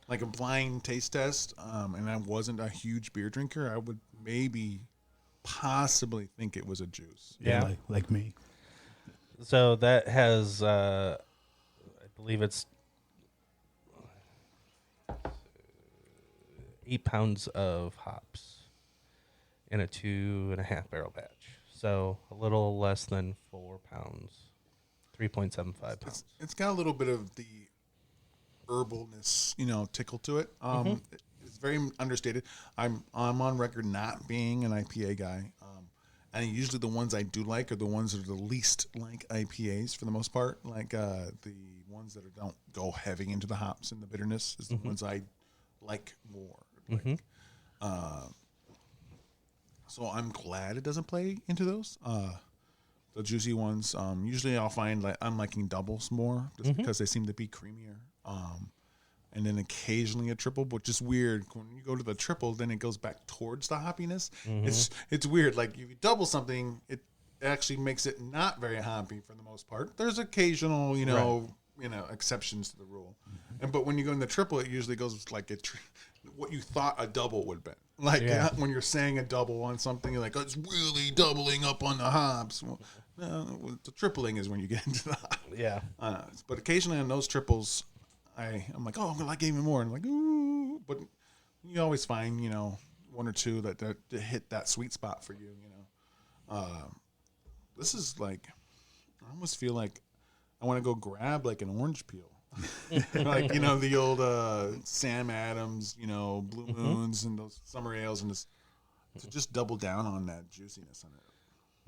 like a blind taste test, and I wasn't a huge beer drinker, I would possibly think it was a juice. Yeah. Like me. So that has, I believe it's 8 pounds of hops in a 2.5 barrel batch. So a little less than 4 pounds, 3.75 pounds. It's got a little bit of the herbalness, tickle to it. It's very understated. I'm on record not being an IPA guy. And usually the ones I do like are the ones that are the least like IPAs for the most part. Like the ones that don't go heavy into the hops and the bitterness is the ones I like more. So I'm glad it doesn't play into those. The juicy ones, usually I'll find like I'm liking doubles more just because they seem to be creamier. And then occasionally a triple, which is weird. When you go to the triple, then it goes back towards the hoppiness. It's weird. Like if you double something, it actually makes it not very hoppy for the most part. There's occasional, exceptions to the rule. But when you go in the triple, it usually goes like what you thought a double would be. Like when you're saying a double on something, you're like, oh, it's really doubling up on the hops. Well, no, the tripling is when you get into the hops. Yeah. But occasionally on those triples, I'm like, oh, I'm gonna like it even more, and I'm like, ooh, but you always find, one or two that hit that sweet spot for you, This is like, I almost feel like I want to go grab like an orange peel, like the old Sam Adams, Blue Moons and those summer ales, and just double down on that juiciness on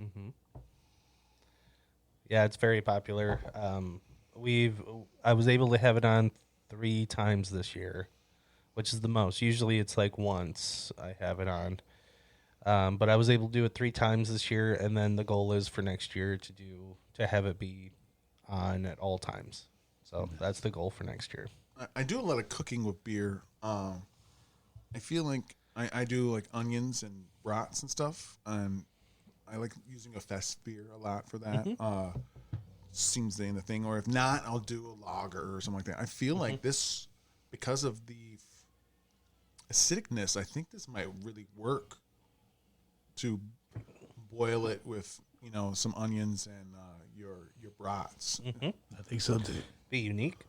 it. Yeah, it's very popular. I was able to have it on 3 times this year, which is the most. Usually it's like once I have it on. But I was able to do it 3 times this year, and then the goal is for next year to have it be on at all times. So that's the goal for next year. I do a lot of cooking with beer. I feel like I do like onions and brats and stuff, and I like using a fest beer a lot for that. Seems the thing, or if not, I'll do a lager or something like that. I feel like this, because of the acidicness, I think this might really work to boil it with some onions and your brats. I think so too. Be unique.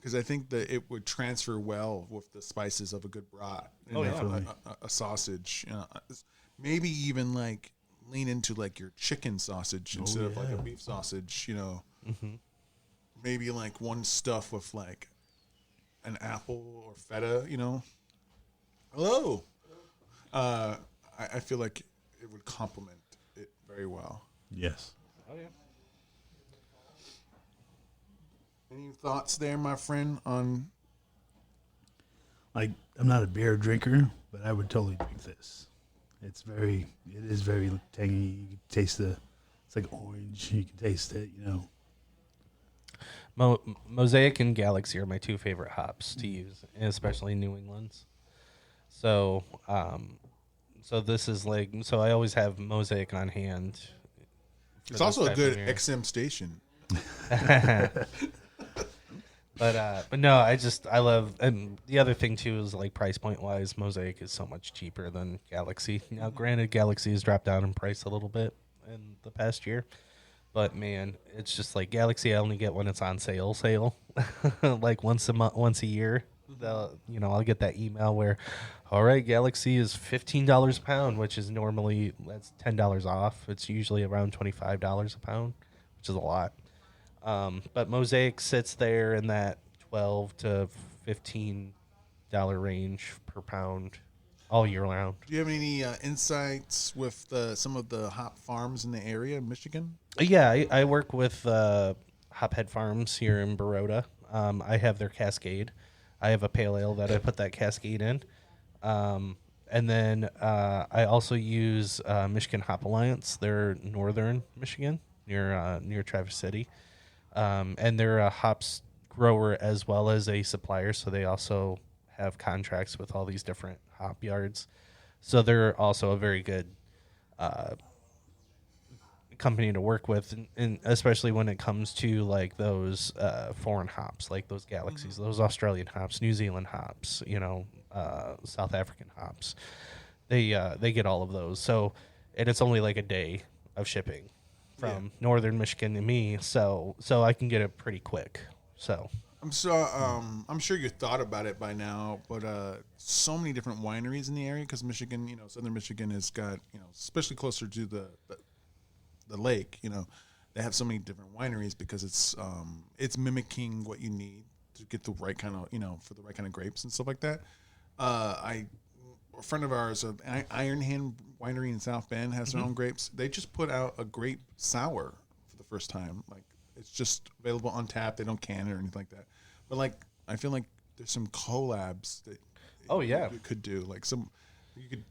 because I think that it would transfer well with the spices of a good brat. A sausage. Maybe even like lean into like your chicken sausage instead of like a beef sausage. Maybe like one stuff with like an apple or feta. Hello. I feel like it would complement it very well. Yes. Oh yeah. Any thoughts there, my friend, on... Like, I'm not a beer drinker, but I would totally drink this. It is very tangy. You can taste it's like orange. You can taste it, Mosaic and Galaxy are my two favorite hops to use, especially New England's. So, this is like, so I always have Mosaic on hand. It's also a good XM station. But no, I love, and the other thing too is like price point wise, Mosaic is so much cheaper than Galaxy. Now, granted, Galaxy has dropped down in price a little bit in the past year, but man, it's just like Galaxy. I only get when it's on sale, like once a year. I'll get that email where, all right, Galaxy is $15 a pound, which is normally that's $10 off. It's usually around $25 a pound, which is a lot. But Mosaic sits there in that $12 to $15 range per pound all year round. Do you have any insights with some of the hop farms in the area in Michigan? Yeah, I work with Hophead Farms here in Baroda. I have their Cascade. I have a pale ale that I put that Cascade in. And then I also use Michigan Hop Alliance. They're northern Michigan, near Traverse City. And they're a hops grower as well as a supplier, so they also have contracts with all these different hop yards. So they're also a very good company to work with, and especially when it comes to like those foreign hops, like those Galaxies, those Australian hops, New Zealand hops, South African hops. They get all of those. So, and it's only like a day of shipping from northern Michigan to me, so I can get it pretty quick. So I'm sure you thought about it by now, but so many different wineries in the area because Michigan, southern Michigan has got, especially closer to the lake, they have so many different wineries because it's mimicking what you need to get the right kind of, for the right kind of grapes and stuff like that. A friend of ours, Iron Hand Winery in South Bend, has their own grapes. They just put out a grape sour for the first time. Like, it's just available on tap. They don't can it or anything like that. But like, I feel like there's some collabs that you could do. Like you could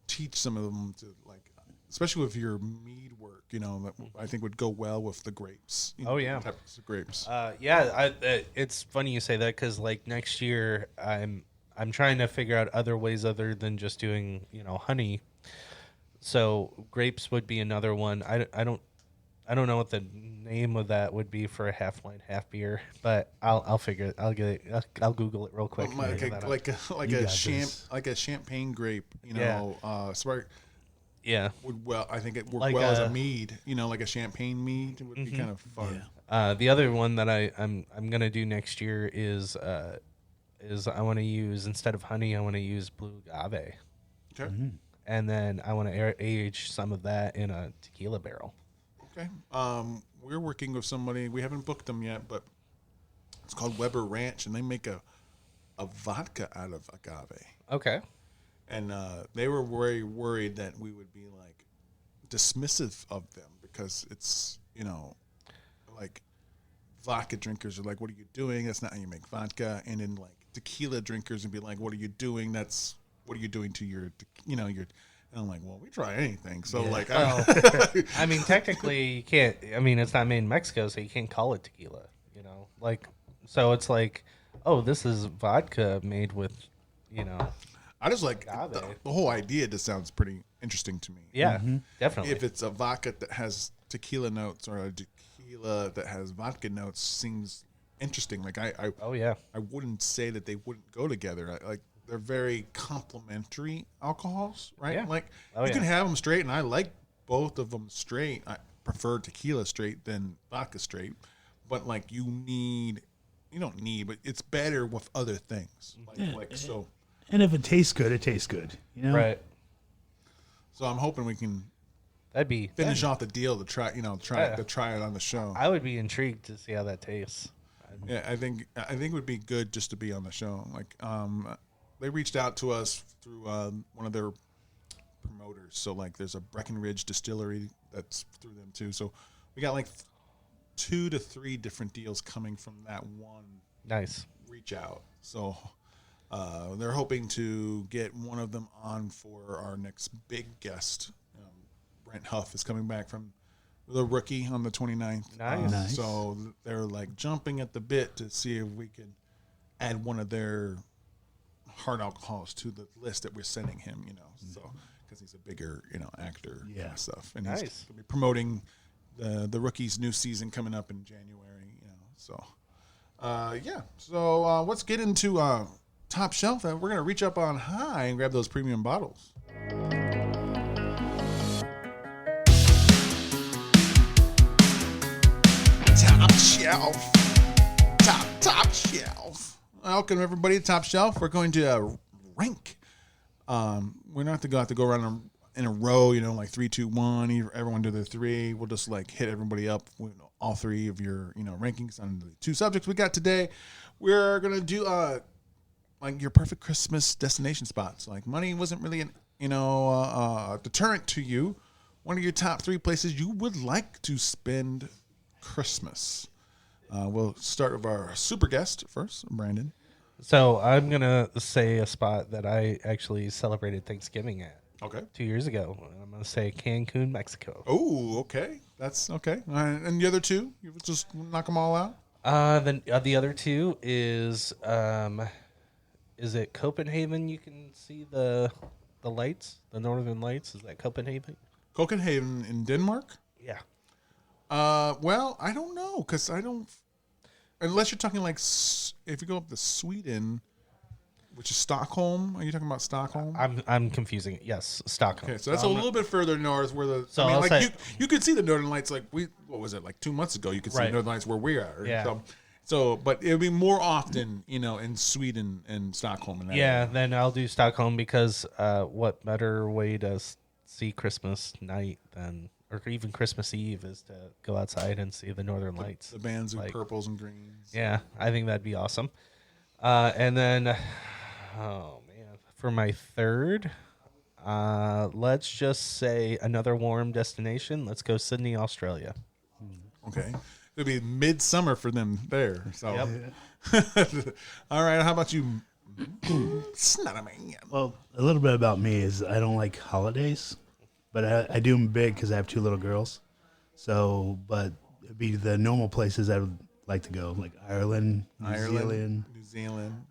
teach some of them to like, especially with your mead work. That I think would go well with the grapes. Types of grapes. It's funny you say that because like next year I'm trying to figure out other ways other than just doing, honey. So grapes would be another one. I don't know what the name of that would be for a half wine, half beer, but I'll figure it. I'll get it. I'll Google it real quick. Like a champagne grape, smart. Yeah. I think it worked well as a mead. Like a champagne mead would be kind of fun. Yeah. The other one that I'm gonna do next year is I want to use, instead of honey, I want to use blue agave. Okay. And then I want to age some of that in a tequila barrel. Okay. We're working with somebody. We haven't booked them yet, but it's called Weber Ranch, and they make a vodka out of agave. Okay. And they were very worried that we would be like dismissive of them because it's, like vodka drinkers are like, what are you doing? That's not how you make vodka. And then like tequila drinkers would be like, what are you doing? What are you doing to your. And I'm like, well, we try anything. So I mean, technically you can't. I mean, it's not made in Mexico, so you can't call it tequila. Like, so it's like, oh, this is vodka made with, I just like the whole idea. Just sounds pretty interesting to me. Yeah, definitely. If it's a vodka that has tequila notes or a tequila that has vodka notes, seems interesting. Like I wouldn't say that they wouldn't go together. They're very complementary alcohols, right? Yeah. Like you can have them straight, and I like both of them straight. I prefer tequila straight than vodka straight, but like you need need, but it's better with other things. So. And if it tastes good, it tastes good. You know, Right. So I'm hoping we can That'd be finish off the deal to try it on the show. I would be intrigued to see how that tastes. Yeah, I think it would be good just to be on the show. Like, they reached out to us through one of their promoters. So like, there's a Breckenridge distillery that's through them too. So we got like 2 to 3 different deals coming from that one Nice. reach out. So they're hoping to get one of them on for our next big guest. Brent Huff is coming back from the Rookie on the 29th. Nice. So they're like jumping at the bit to see if we can add one of their hard alcohols to the list that we're sending him, so because he's a bigger, actor and stuff. And he's Nice. going to be promoting the Rookie's new season coming up in January, so So let's get into Top Shelf. We're going to reach up on high and grab those premium bottles. Top Shelf. Top Shelf. Welcome, everybody, to Top Shelf. We're going to rank. We're not going to have to go around in a row, like 3, 2, 1. Everyone do their 3. We'll just like hit everybody up with all 3 of your, rankings on the 2 subjects we got today. We're going to do like your perfect Christmas destination spots. Like, money wasn't really an, deterrent to you. One of your top 3 places you would like to spend Christmas. We'll start with our super guest first, Brandon. So I'm gonna say a spot that I actually celebrated Thanksgiving at. Okay. 2 years ago. I'm gonna say Cancun, Mexico. Oh, okay. That's okay. And the other 2, you just knock them all out. The other 2 is it Copenhagen? You can see the lights, the northern lights. Is that Copenhagen? Copenhagen in Denmark. Yeah. Well, I don't know because I don't. Unless you're talking like if you go up to Sweden, which is Stockholm. Are you talking about Stockholm? I'm confusing it. Yes, Stockholm. Okay, so that's a little bit further north where the. So I mean, I'll like say- you could see the Northern Lights. Like what was it? Like 2 months ago, you could see the Right. Northern Lights where we are. Yeah. So, but it would be more often, in Sweden and Stockholm. And that Yeah, area. then I'll do Stockholm because what better way to see Christmas night than, or even Christmas Eve, is to go outside and see the northern lights. The bands of Like- purples and greens. Yeah, I think that'd be awesome. And then, oh man, for my third, let's just say another warm destination. Let's go Sydney, Australia. Okay. It'll be midsummer for them there. So. Yep. All right. How about you, Snotterman? Well, a little bit about me is I don't like holidays, but I do them big because I have 2 little girls. So, but it'd be the normal places I would like to go, like Ireland, New Zealand,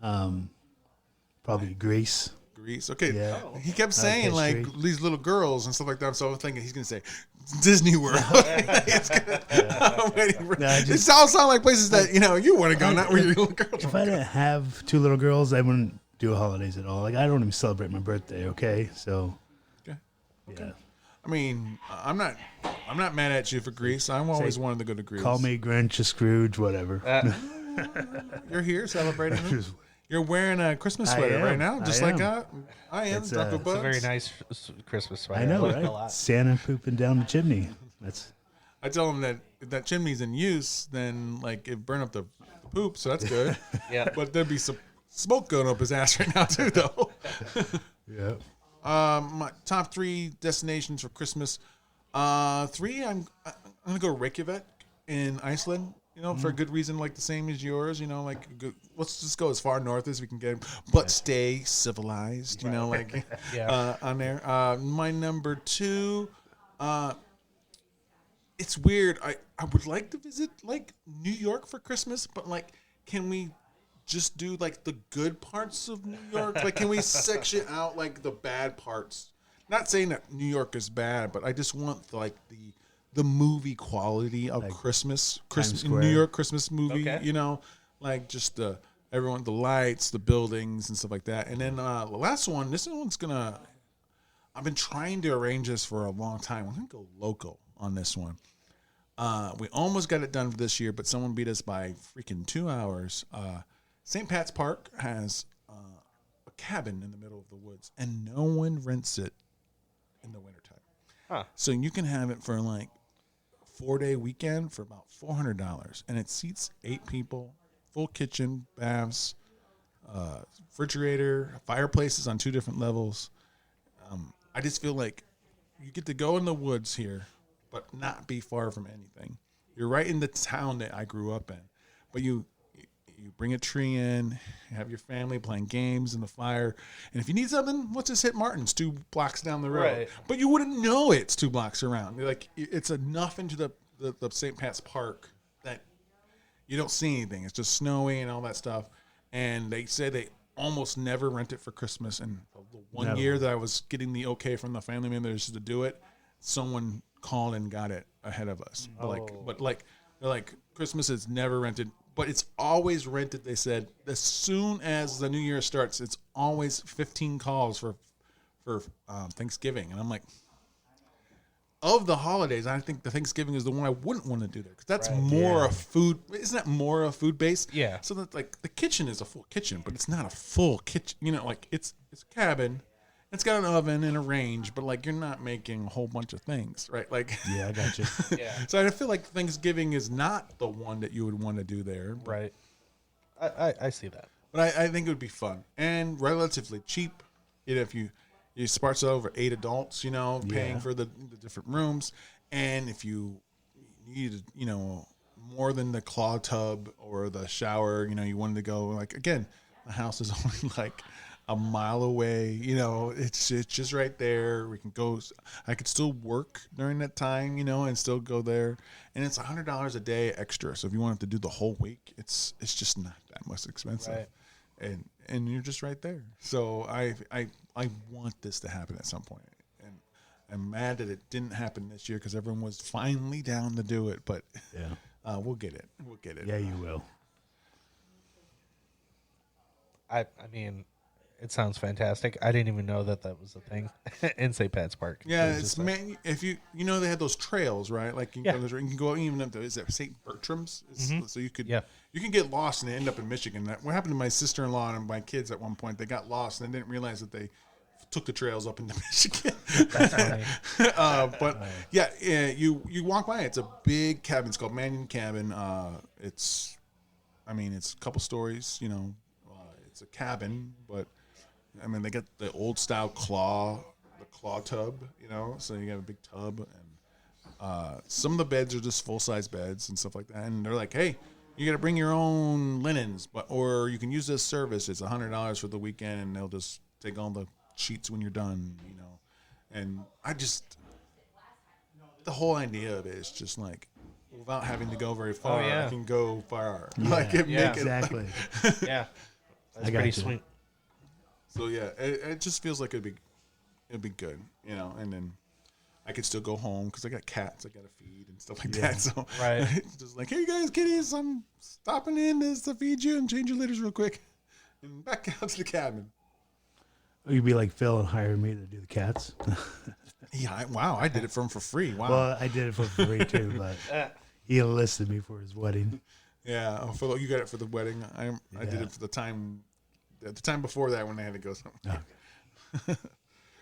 probably Greece. Greece. Okay. Yeah. He kept saying like history. these little girls and stuff like that. So I was thinking he's gonna say Disney World. I'm waiting for, Nah, it all sound like places that you want to go, not where your little girls. If I didn't have 2 little girls, I wouldn't do holidays at all. Like, I don't even celebrate my birthday. Okay, so Okay. yeah. I mean, I'm not mad at you for Greece. I'm always wanted to go to Greece. Call me Grinch, or Scrooge, whatever. You're here celebrating it. You're wearing a Christmas sweater am. right now, just I like am. I am. It's, Dr. it's a Bugs. It's a very nice Christmas sweater. I know, like it a right? lot. Santa pooping down the chimney. That's I tell him that if that chimney's in use, then like it burn up the poop, so that's good. Yeah. But there'd be some smoke going up his ass right now too, though. yeah. My top 3 destinations for Christmas. 3, I'm gonna go to Reykjavik in Iceland. For a good reason, like the same as yours. Let's just go as far north as we can get, but stay civilized. Yeah. On there. My number 2. It's weird. I would like to visit like New York for Christmas, but like, can we just do like the good parts of New York? Like, can we section out like the bad parts? Not saying that New York is bad, but I just want like the movie quality of Like Christmas Square. New York Christmas movie. Okay. Like just the lights, the buildings, and stuff like that. And then the last one. This one's gonna. I've been trying to arrange this for a long time. I'm gonna go local on this one. We almost got it done for this year, but someone beat us by freaking 2 hours. St. Pat's Park has a cabin in the middle of the woods, and no one rents it in the wintertime. Huh. So you can have it for like 4-day weekend for about $400, and it seats 8 people, full kitchen, baths, refrigerator, fireplaces on 2 different levels. I just feel like you get to go in the woods here, but not be far from anything. You're right in the town that I grew up in, but you bring a tree in, you have your family playing games in the fire, and if you need something, let's just hit Martin's 2 blocks down the road. Right. But you wouldn't know it's 2 blocks around. Like, it's enough into the St. Pat's Park that you don't see anything. It's just snowy and all that stuff. And they say they almost never rent it for Christmas. And the one year that I was getting the okay from the family members to do it, someone called and got it ahead of us. But they're like, Christmas is never rented, but it's always rented. They said as soon as the new year starts, it's always 15 calls for Thanksgiving. And I'm like, of the holidays, I think the Thanksgiving is the one I wouldn't want to do there because that's more a food. Isn't that more a food based? Yeah. So that like the kitchen is a full kitchen, but it's not a full kitchen. You know, like it's a cabin. It's got an oven and a range, but like you're not making a whole bunch of things, right? Like Yeah, I got you. Yeah. So I feel like Thanksgiving is not the one that you would want to do there. Right. I see that. But I think it would be fun and relatively cheap. You know, if you sparse over 8 adults, you know, paying for the different rooms. And if you needed, you know, more than the claw tub or the shower, you know, you wanted to go, like, again, the house is only like a mile away, you know, it's just right there. We can go, I could still work during that time, you know, and still go there. And it's $100 a day extra. So if you wanted to do the whole week, it's just not that much expensive. Right. And you're just right there. So I want this to happen at some point. And I'm mad that it didn't happen this year because everyone was finally down to do it. But we'll get it. We'll get it. Yeah, you will. I mean, it sounds fantastic. I didn't even know that was a thing in St. Pat's Park. Yeah, It was it's just like- man. If you know they have those trails, right? Like you can go even up to, is that St. Bertram's? So you could you can get lost and end up in Michigan. What happened to my sister-in-law and my kids at one point? They got lost and they didn't realize that they took the trails up into Michigan. That's funny. But you walk by. It's a big cabin. It's called Mannion Cabin. It's a couple stories. You know, it's a cabin, but I mean they got the old style claw tub. You know, so you got a big tub, and some of the beds are just full size beds and stuff like that. And they're like, hey, you got to bring your own linens, or you can use this service. It's $100 for the weekend, and they'll just take all the sheets when you're done, you know. And the whole idea of it is just like, without having to go very far, I can go far. Like Exactly. Yeah. That's I got pretty you. sweet. So yeah, it just feels like it'd be good, you know. And then I could still go home because I got cats I got to feed and stuff like that. So Right. just like, hey guys, kitties, I'm stopping in just to feed you and change your litters real quick, and back out to the cabin. You'd be like Phil and hire me to do the cats. Yeah, I did it for him for free. Wow. Well, I did it for free too, but he enlisted me for his wedding. Yeah, you got it for the wedding. I did it for the time before that when they had to go somewhere. Okay.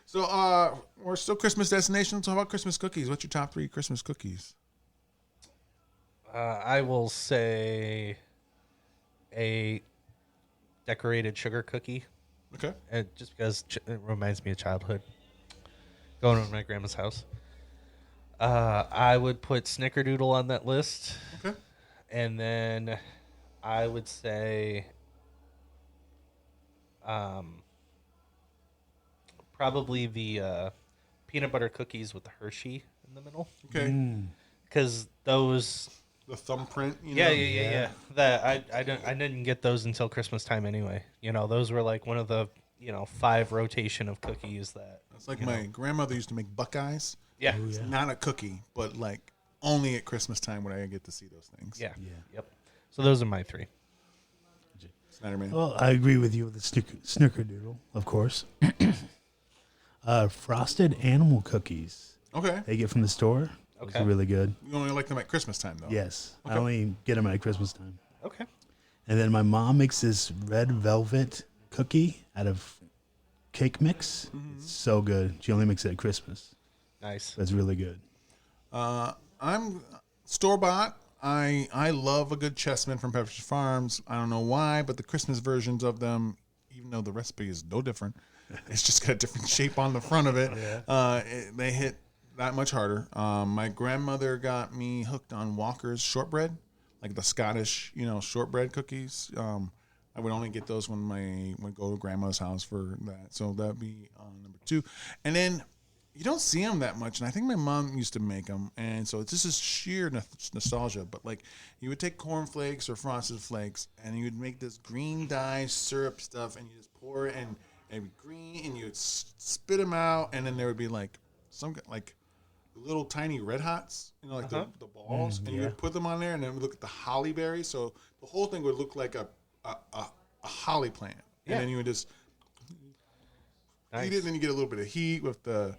So we're still Christmas destinations. How about Christmas cookies? What's your top 3 Christmas cookies? I will say a decorated sugar cookie. Okay. Just because it reminds me of childhood. Going to my grandma's house. I would put Snickerdoodle on that list. Okay. And then I would say probably the peanut butter cookies with the Hershey in the middle. Okay. Because those... The thumbprint. You know? Yeah. That I didn't get those until Christmas time anyway. You know, those were like one of the 5 rotation of cookies that. It's like my grandmother used to make Buckeyes. Yeah. It's not a cookie, but like only at Christmas time would I get to see those things. Yeah. Yep. So those are my 3. Snyderman. Well, I agree with you with the Snickerdoodle, of course. Frosted animal cookies. Okay. They get from the store. It's Okay. really good. You only like them at Christmas time, though. Yes. Okay. I only get them at Christmas time. Okay. And then my mom makes this red velvet cookie out of cake mix. It's so good. She only makes it at Christmas. Nice. That's really good. I'm store-bought. I love a good chessman from Pepperidge Farms. I don't know why, but the Christmas versions of them, even though the recipe is no different, it's just got a different shape on the front of it. They hit that much harder. My grandmother got me hooked on Walker's shortbread, like the Scottish, shortbread cookies. I would only get those when I go to grandma's house for that. So that'd be number 2. And then you don't see them that much, and I think my mom used to make them, and so this is sheer nostalgia. But like, you would take cornflakes or Frosted Flakes, and you would make this green dye syrup stuff, and you just pour it, and it'd be green, and you would spit them out, and then there would be like some like little tiny Red Hots, like the balls, and you would put them on there, and then look at the holly berries. So the whole thing would look like a holly plant, and then you would just eat it, and then you get a little bit of heat with the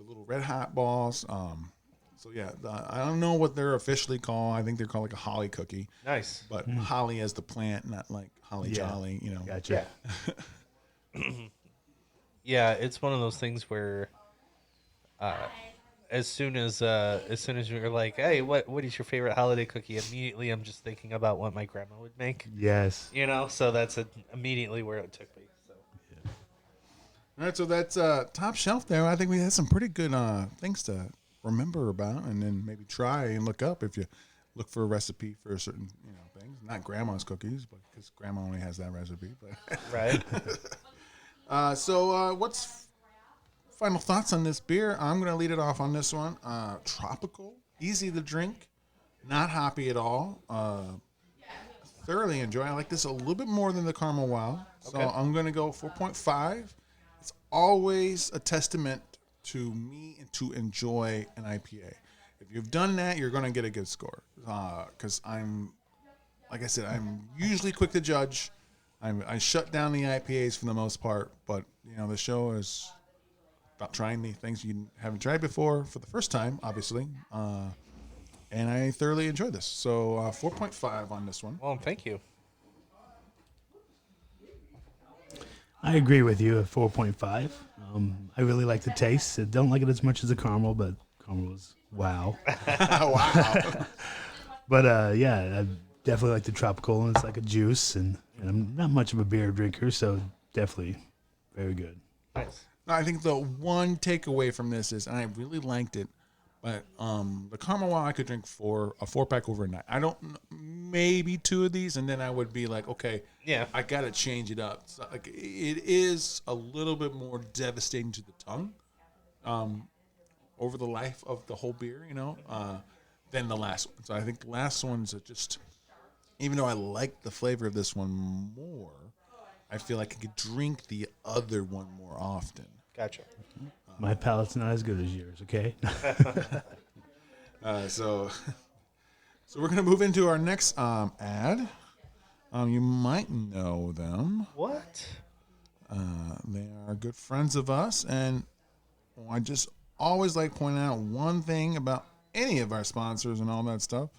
little Red Hot balls. So yeah, I don't know what they're officially called. I think they're called like a holly cookie. Nice. But holly as the plant, not like holly jolly, Gotcha. Yeah, it's one of those things where as soon as you're like, hey, what is your favorite holiday cookie? Immediately I'm just thinking about what my grandma would make. Yes. So that's immediately where it took me. So. All right, so that's top shelf there. I think we had some pretty good things to remember about, and then maybe try and look up if you look for a recipe for certain things. Not grandma's cookies, but because grandma only has that recipe. But Right. So what's final thoughts on this beer? I'm going to lead it off on this one. Tropical, easy to drink, not hoppy at all. Thoroughly enjoy. I like this a little bit more than the Caramel Wow. So I'm going to go 4.5. It's always a testament to me to enjoy an IPA. If you've done that, you're going to get a good score. Because like I said, I'm usually quick to judge. I shut down the IPAs for the most part, but the show is about trying the things you haven't tried before for the first time, obviously. And I thoroughly enjoyed this. So 4.5 on this one. Well, thank you. I agree with you at 4.5. I really like the taste. I don't like it as much as the caramel, but caramel was wow. Wow. But yeah, I definitely like the tropical, and it's like a juice, and I'm not much of a beer drinker, so definitely very good. Nice. No, I think the one takeaway from this is, and I really liked it, but the Caramel Wow I could drink for a 4-pack overnight. I don't, maybe 2 of these, and then I would be like, okay, Yeah. I got to change it up. So, like, it is a little bit more devastating to the tongue over the life of the whole beer, than the last one. So I think the last one's just, even though I like the flavor of this one more, I feel like I could drink the other one more often. Gotcha. My palate's not as good as yours, okay? So we're going to move into our next ad. You might know them. What? They are good friends of us, and I just always like pointing out one thing about any of our sponsors and all that stuff.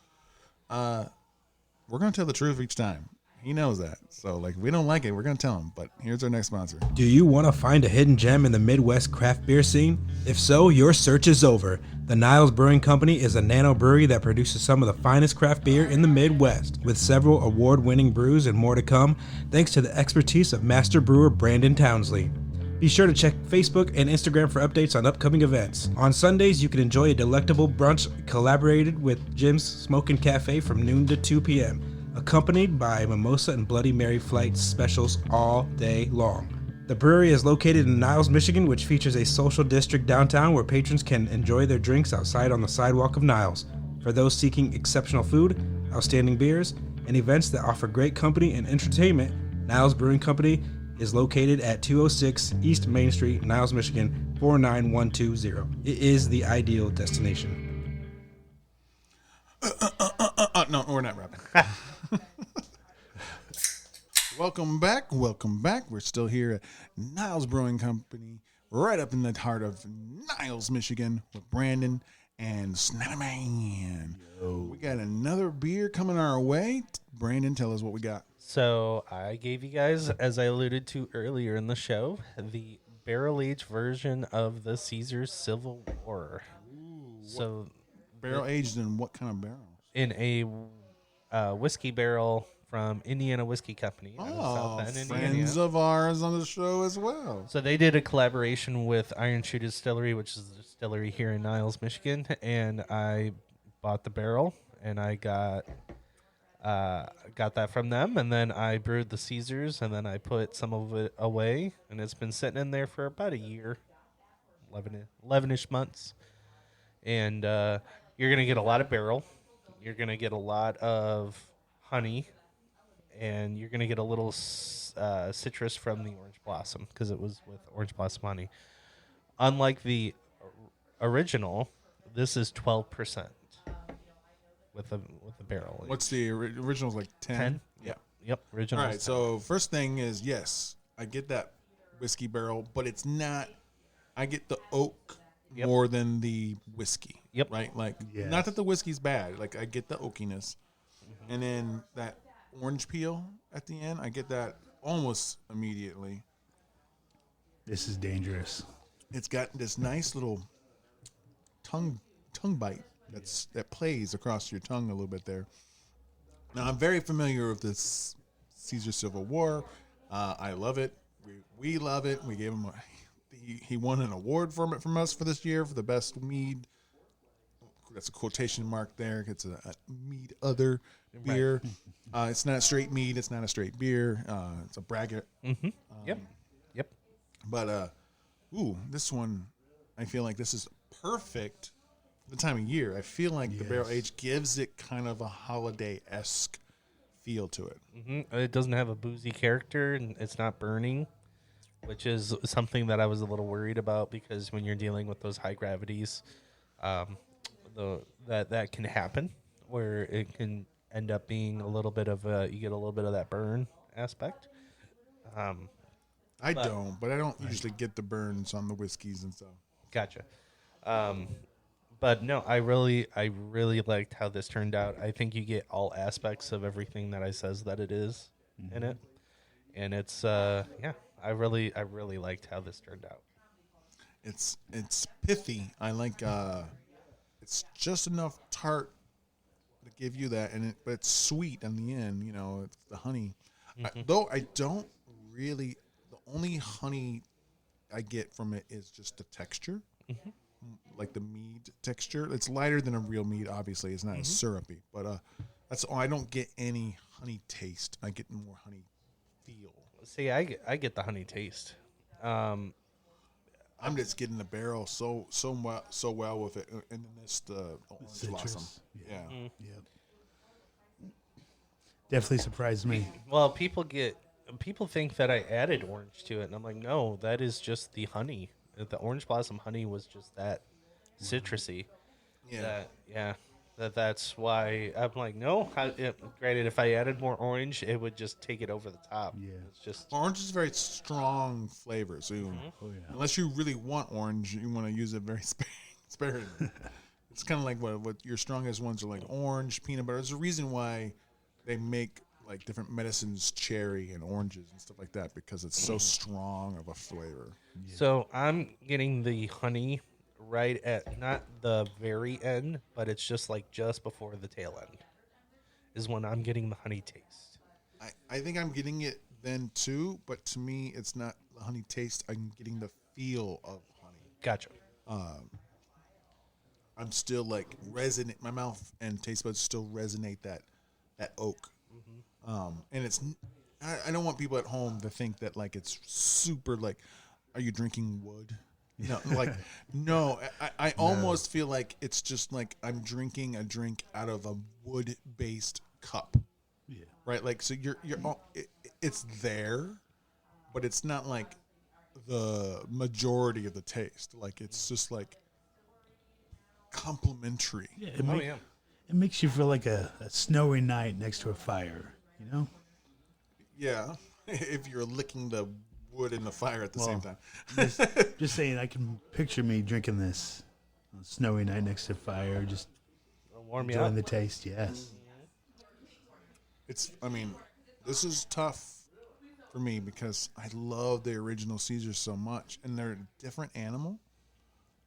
We're going to tell the truth each time. He knows that. So, if we don't like it, we're going to tell him. But here's our next sponsor. Do you want to find a hidden gem in the Midwest craft beer scene? If so, your search is over. The Niles Brewing Company is a nano brewery that produces some of the finest craft beer in the Midwest, with several award-winning brews and more to come, thanks to the expertise of master brewer Brandon Townsley. Be sure to check Facebook and Instagram for updates on upcoming events. On Sundays, you can enjoy a delectable brunch collaborated with Jim's Smokin' Cafe from noon to 2 p.m., accompanied by Mimosa and Bloody Mary flight specials all day long. The brewery is located in Niles, Michigan, which features a social district downtown where patrons can enjoy their drinks outside on the sidewalk of Niles. For those seeking exceptional food, outstanding beers, and events that offer great company and entertainment, Niles Brewing Company is located at 206 East Main Street, Niles, Michigan, 49120. It is the ideal destination. No, we're not rapping. Welcome back. We're still here at Niles Brewing Company, right up in the heart of Niles, Michigan, with Brandon and Snapperman. We got another beer coming our way. Brandon, tell us what we got. So I gave you guys, as I alluded to earlier in the show, the barrel-aged version of the Caesar's Civil War. So Barrel aged in what kind of barrel? in a whiskey barrel from Indiana Whiskey Company out of Oh, South Bend, friends Indiana. of ours on the show as well. So they did a collaboration with Iron Shoe Distillery, which is a distillery here in Niles, Michigan, and I bought the barrel and I got that from them, and then I brewed the Caesars, and then I put some of it away, and it's been sitting in there for about a year, 11-ish months, and you're gonna get a lot of barrel, you're gonna get a lot of honey, and you're gonna get a little citrus from the orange blossom because it was with orange blossom honey. Unlike the original, this is 12%. With a barrel. What's the original's like 10? 10? Yeah. Yep. Original. All right. So first thing is, yes, I get that whiskey barrel, but it's not. I get the oak Yep. more than the whiskey. Yep. Right. Like, Yes. not that the whiskey's bad. Like, I get the oakiness, and then that orange peel at the end, I get that almost immediately. This is dangerous. It's got this nice little tongue bite that plays across your tongue a little bit there. Now, I'm very familiar with this Caesar Civil War. I love it. We love it. We gave him he won an award from us for this year for the best mead. That's a quotation mark there. It's a mead other beer. It's not a straight mead. It's not a straight beer. It's a bracket. Yep. But this one, I feel like this is perfect for the time of year. I feel like the barrel age gives it kind of a holiday-esque feel to it. It doesn't have a boozy character, and it's not burning, which is something that I was a little worried about because when you're dealing with those high gravities, that can happen where it can end up being a little bit of you get a little bit of that burn aspect. I don't usually get the burns on the whiskeys and stuff. Gotcha. But no, I really liked how this turned out. I think you get all aspects of everything that I says that it is in it, and it's I really liked how this turned out. It's pithy. I like it's just enough tart to give you that, but it's sweet in the end. You know, it's the honey. Though I don't really. The only honey I get from it is just the texture, like the mead texture. It's lighter than a real mead. Obviously, it's not as syrupy, but that's all. I don't get any honey taste. I get more honey feel. See, I get the honey taste. I'm just getting the barrel so well with it, and then the orange Citrus. blossom. Yeah. Yep. Definitely surprised me. Well, people think that I added orange to it, and I'm like, no, that is just the honey. The orange blossom honey was just that citrusy. Yeah. That's why I'm like, no. Granted, if I added more orange, it would just take it over the top. Yeah. It's just Orange is a very strong flavor, so unless you really want orange, you want to use it very sparingly. It's kind of like what your strongest ones are like orange, peanut butter. There's a reason why they make like different medicines, cherry and oranges and stuff like that, because it's so strong of a flavor. So I'm getting the honey right at not the very end, but it's just before the tail end is when I'm getting the honey taste. I think I'm getting it then too, but to me, it's not the honey taste. I'm getting the feel of honey. Gotcha. I'm still like resonate. My mouth and taste buds still resonate that oak. And it's. I don't want people at home to think that like it's super like. Are you drinking wood? No, like no. I almost feel like it's just like I'm drinking a drink out of a wood-based cup. Yeah. Right. Like so, it's there, but it's not like the majority of the taste. Like it's just like complimentary. Yeah, It it makes you feel like a snowy night next to a fire, you know? Yeah, if you're licking the wood in the fire at the same time. Just saying, I can picture me drinking this On a snowy night next to fire, just It'll warm me enjoying up. the taste. Yes. I mean, this is tough for me because I love the original Caesars so much, and they're a different animal.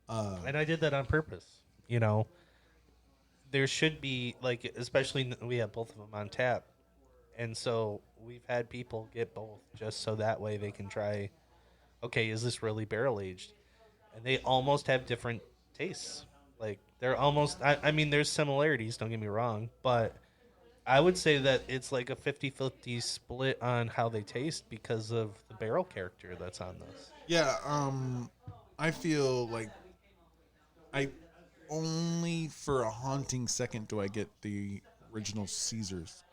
And I did that on purpose. You know, there should be, like, especially we have both of them on tap. And so we've had people get both just so that way they can try, okay, is this really barrel aged? And they almost have different tastes. Like, they're almost, I mean, there's similarities, don't get me wrong, but I would say that it's like a 50-50 split on how they taste because of the barrel character that's on this. Yeah, I feel like I only for a haunting second do I get the original Caesars.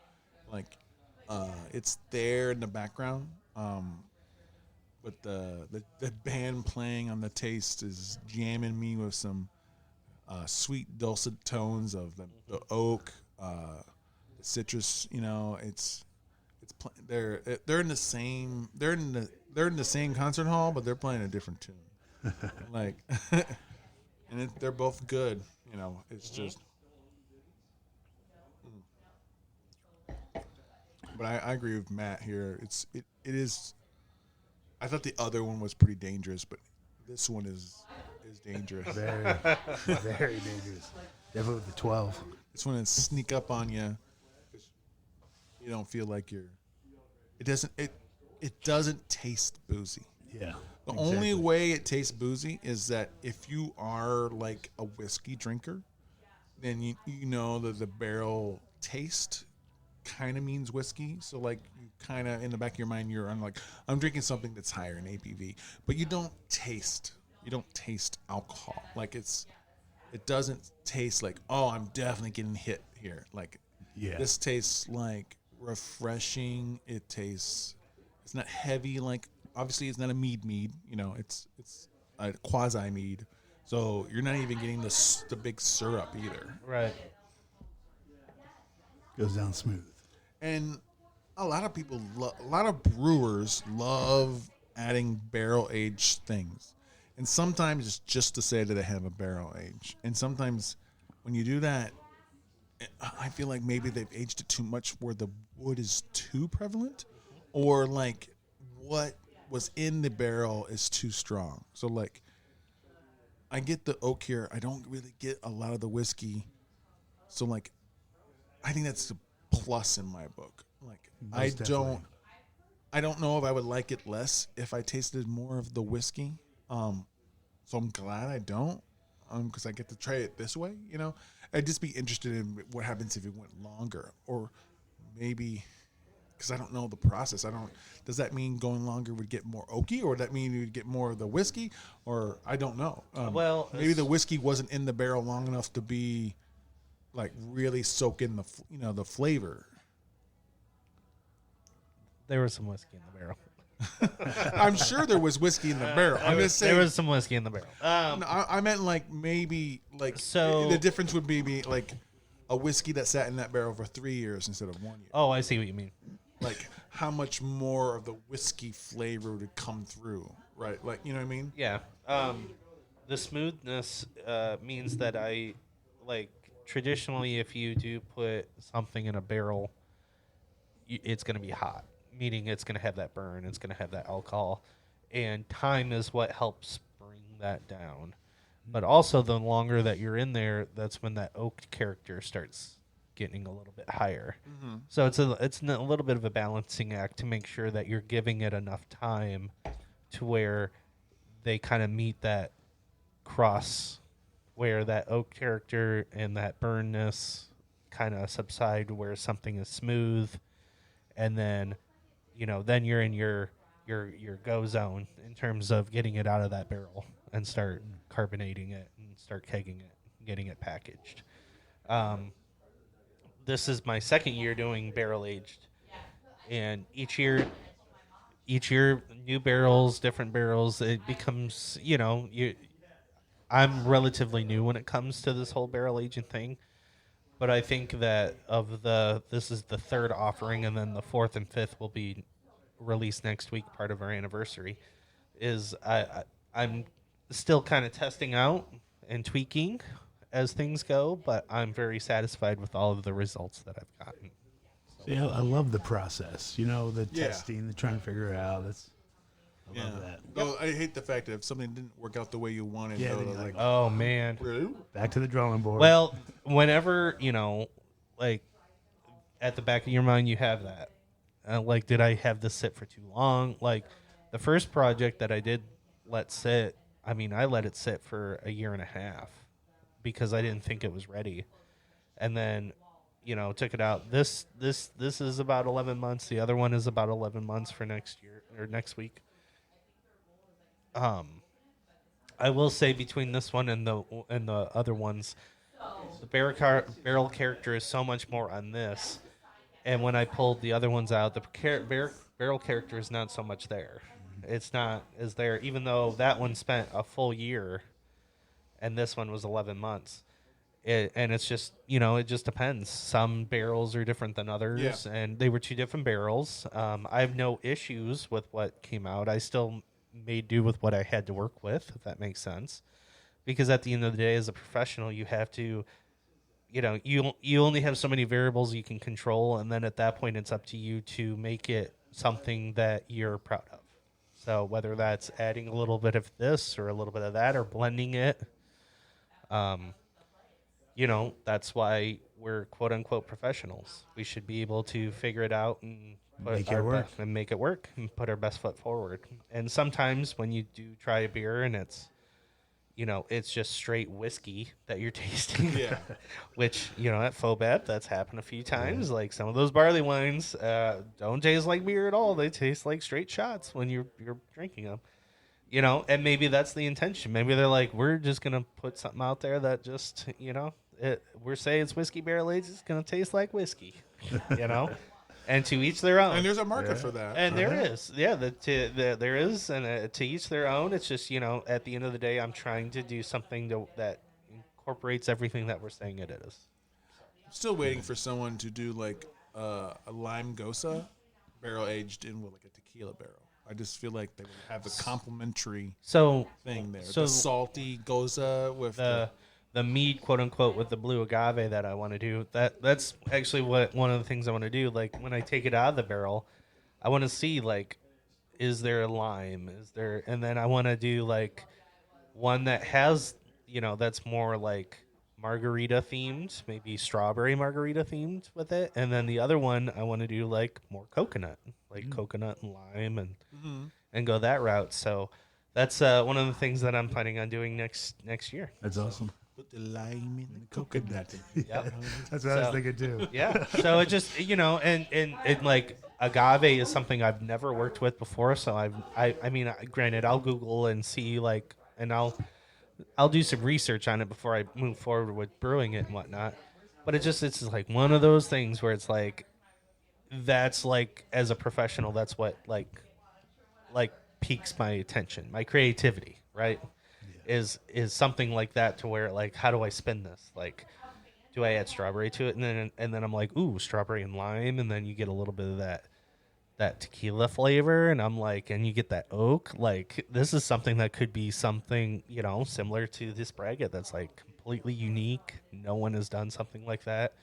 Like, it's there in the background, but the band playing on the taste is jamming me with some sweet dulcet tones of the oak, the citrus. You know, they're in the same they're in the same concert hall, but they're playing a different tune. Like, and they're both good. You know, it's just. But I agree with Matt here. It is. I thought the other one was pretty dangerous, but this one is dangerous. Very, very dangerous. Definitely with the 12. This one is sneak up on you. You don't feel like you're. It doesn't taste boozy. Yeah. The only way it tastes boozy is that if you are like a whiskey drinker, then you know that the barrel taste kind of means whiskey. So like you kind of in the back of your mind I'm drinking something that's higher in ABV, but you don't taste alcohol. Like it doesn't taste like, oh, I'm definitely getting hit here. Like, Yeah. this tastes like refreshing. It's not heavy. Like, obviously it's not a mead, you know, it's a quasi mead. So you're not even getting the big syrup either. Right. Goes down smooth. And a lot of people, a lot of brewers love adding barrel aged things. And sometimes it's just to say that they have a barrel age. And sometimes when you do that, I feel like maybe they've aged it too much where the wood is too prevalent, or like what was in the barrel is too strong. So like, I get the oak here. I don't really get a lot of the whiskey. So like, I think that's a plus in my book. Like, Most definitely. I don't know if I would like it less if I tasted more of the whiskey. So I'm glad I don't, because I get to try it this way. You know, I'd just be interested in what happens if it went longer, or maybe because I don't know the process. Does that mean going longer would get more oaky, or would that mean you'd get more of the whiskey, or I don't know. Well, maybe the whiskey wasn't in the barrel long enough to be like really soak in the flavor. There was some whiskey in the barrel. I'm sure there was whiskey in the barrel. I'm just saying There was some whiskey in the barrel. No, I meant like maybe like So- the difference would be like a whiskey that sat in that barrel for 3 years instead of 1 year. Oh, I see what you mean. Like how much more of the whiskey flavor would come through, right? Like, you know what I mean? Yeah. The smoothness means that I like traditionally if you do put something in a barrel, it's going to be hot, meaning it's going to have that burn, it's going to have that alcohol, and time is what helps bring that down. But also, the longer that you're in there, that's when that oak character starts getting a little bit higher. So it's a little bit of a balancing act to make sure that you're giving it enough time to where they kind of meet that cross, where that oak character and that burnness kind of subside, where something is smooth, and then then you're in your go zone in terms of getting it out of that barrel and start carbonating it and start kegging it, getting it packaged. This is my second year doing barrel aged, and each year new barrels, different barrels. It becomes I'm relatively new when it comes to this whole barrel aging thing. But I think that this is the third offering, and then the fourth and fifth will be released next week, part of our anniversary. I'm still kind of testing out and tweaking as things go, but I'm very satisfied with all of the results that I've gotten. Yeah, I love the process. You know, the Yeah. testing, the trying to figure it out. I Yeah. love that. Oh, I hate the fact that if something didn't work out the way you wanted, Yeah, though, they like, Oh man. really? Back to the drawing board. Well, whenever, like at the back of your mind, you have that. Like, did I have this sit for too long? Like, the first project that I did let sit, I mean, I let it sit for a year and a half because I didn't think it was ready. And then, took it out. This is about 11 months. The other one is about 11 months for next year or next week. I will say between this one and the other ones, the barrel character is so much more on this, and when I pulled the other ones out, the barrel character is not so much there. It's not as there, even though that one spent a full year, and this one was 11 months. And it's just, it just depends. Some barrels are different than others, and they were two different barrels. I have no issues with what came out. I still made do with what I had to work with, if that makes sense. Because at the end of the day, as a professional, you have to, you only have so many variables you can control, and then at that point, it's up to you to make it something that you're proud of. So whether that's adding a little bit of this or a little bit of that or blending it, that's why we're quote unquote professionals. We should be able to figure it out and Make it work. make it work and put our best foot forward. And sometimes when you do try a beer and it's, it's just straight whiskey that you're tasting. Yeah. Which, at Fobab, that's happened a few times. Like some of those barley wines don't taste like beer at all. They taste like straight shots when you're drinking them. And maybe that's the intention. Maybe they're like, we're just going to put something out there that just, we're saying it's whiskey barrel aged. It's going to taste like whiskey, and to each their own. And there's a market for that. And there is. Yeah, there is. And to each their own. It's just, at the end of the day, I'm trying to do something that incorporates everything that we're saying it is. I'm still waiting for someone to do like a lime gosa barrel aged in with like a tequila barrel. I just feel like they would have a complementary thing there. So the salty goza with the mead, quote unquote, with the blue agave that I want to do. That's actually what one of the things I want to do. Like when I take it out of the barrel, I want to see like, is there a lime? And then I want to do like one that has, that's more like margarita themed, maybe strawberry margarita themed with it. And then the other one I want to do like more coconut, like coconut and lime and go that route. So that's one of the things that I'm planning on doing next year. That's awesome. put the lime in the coconut. Yep. That's what I was thinking too. Yeah. So it just, and like agave is something I've never worked with before. So I mean, granted, I'll Google and see like, and I'll do some research on it before I move forward with brewing it and whatnot. But it's just like one of those things where it's like, that's like, as a professional, that's what like piques my attention, my creativity, right? Yeah. Is something like that, to where like, how do I spin this? Like, do I add strawberry to it? And then I'm like, ooh, strawberry and lime. And then you get a little bit of that tequila flavor. And I'm like, and you get that oak. Like, this is something that could be something, similar to this braggot that's like completely unique. No one has done something like that,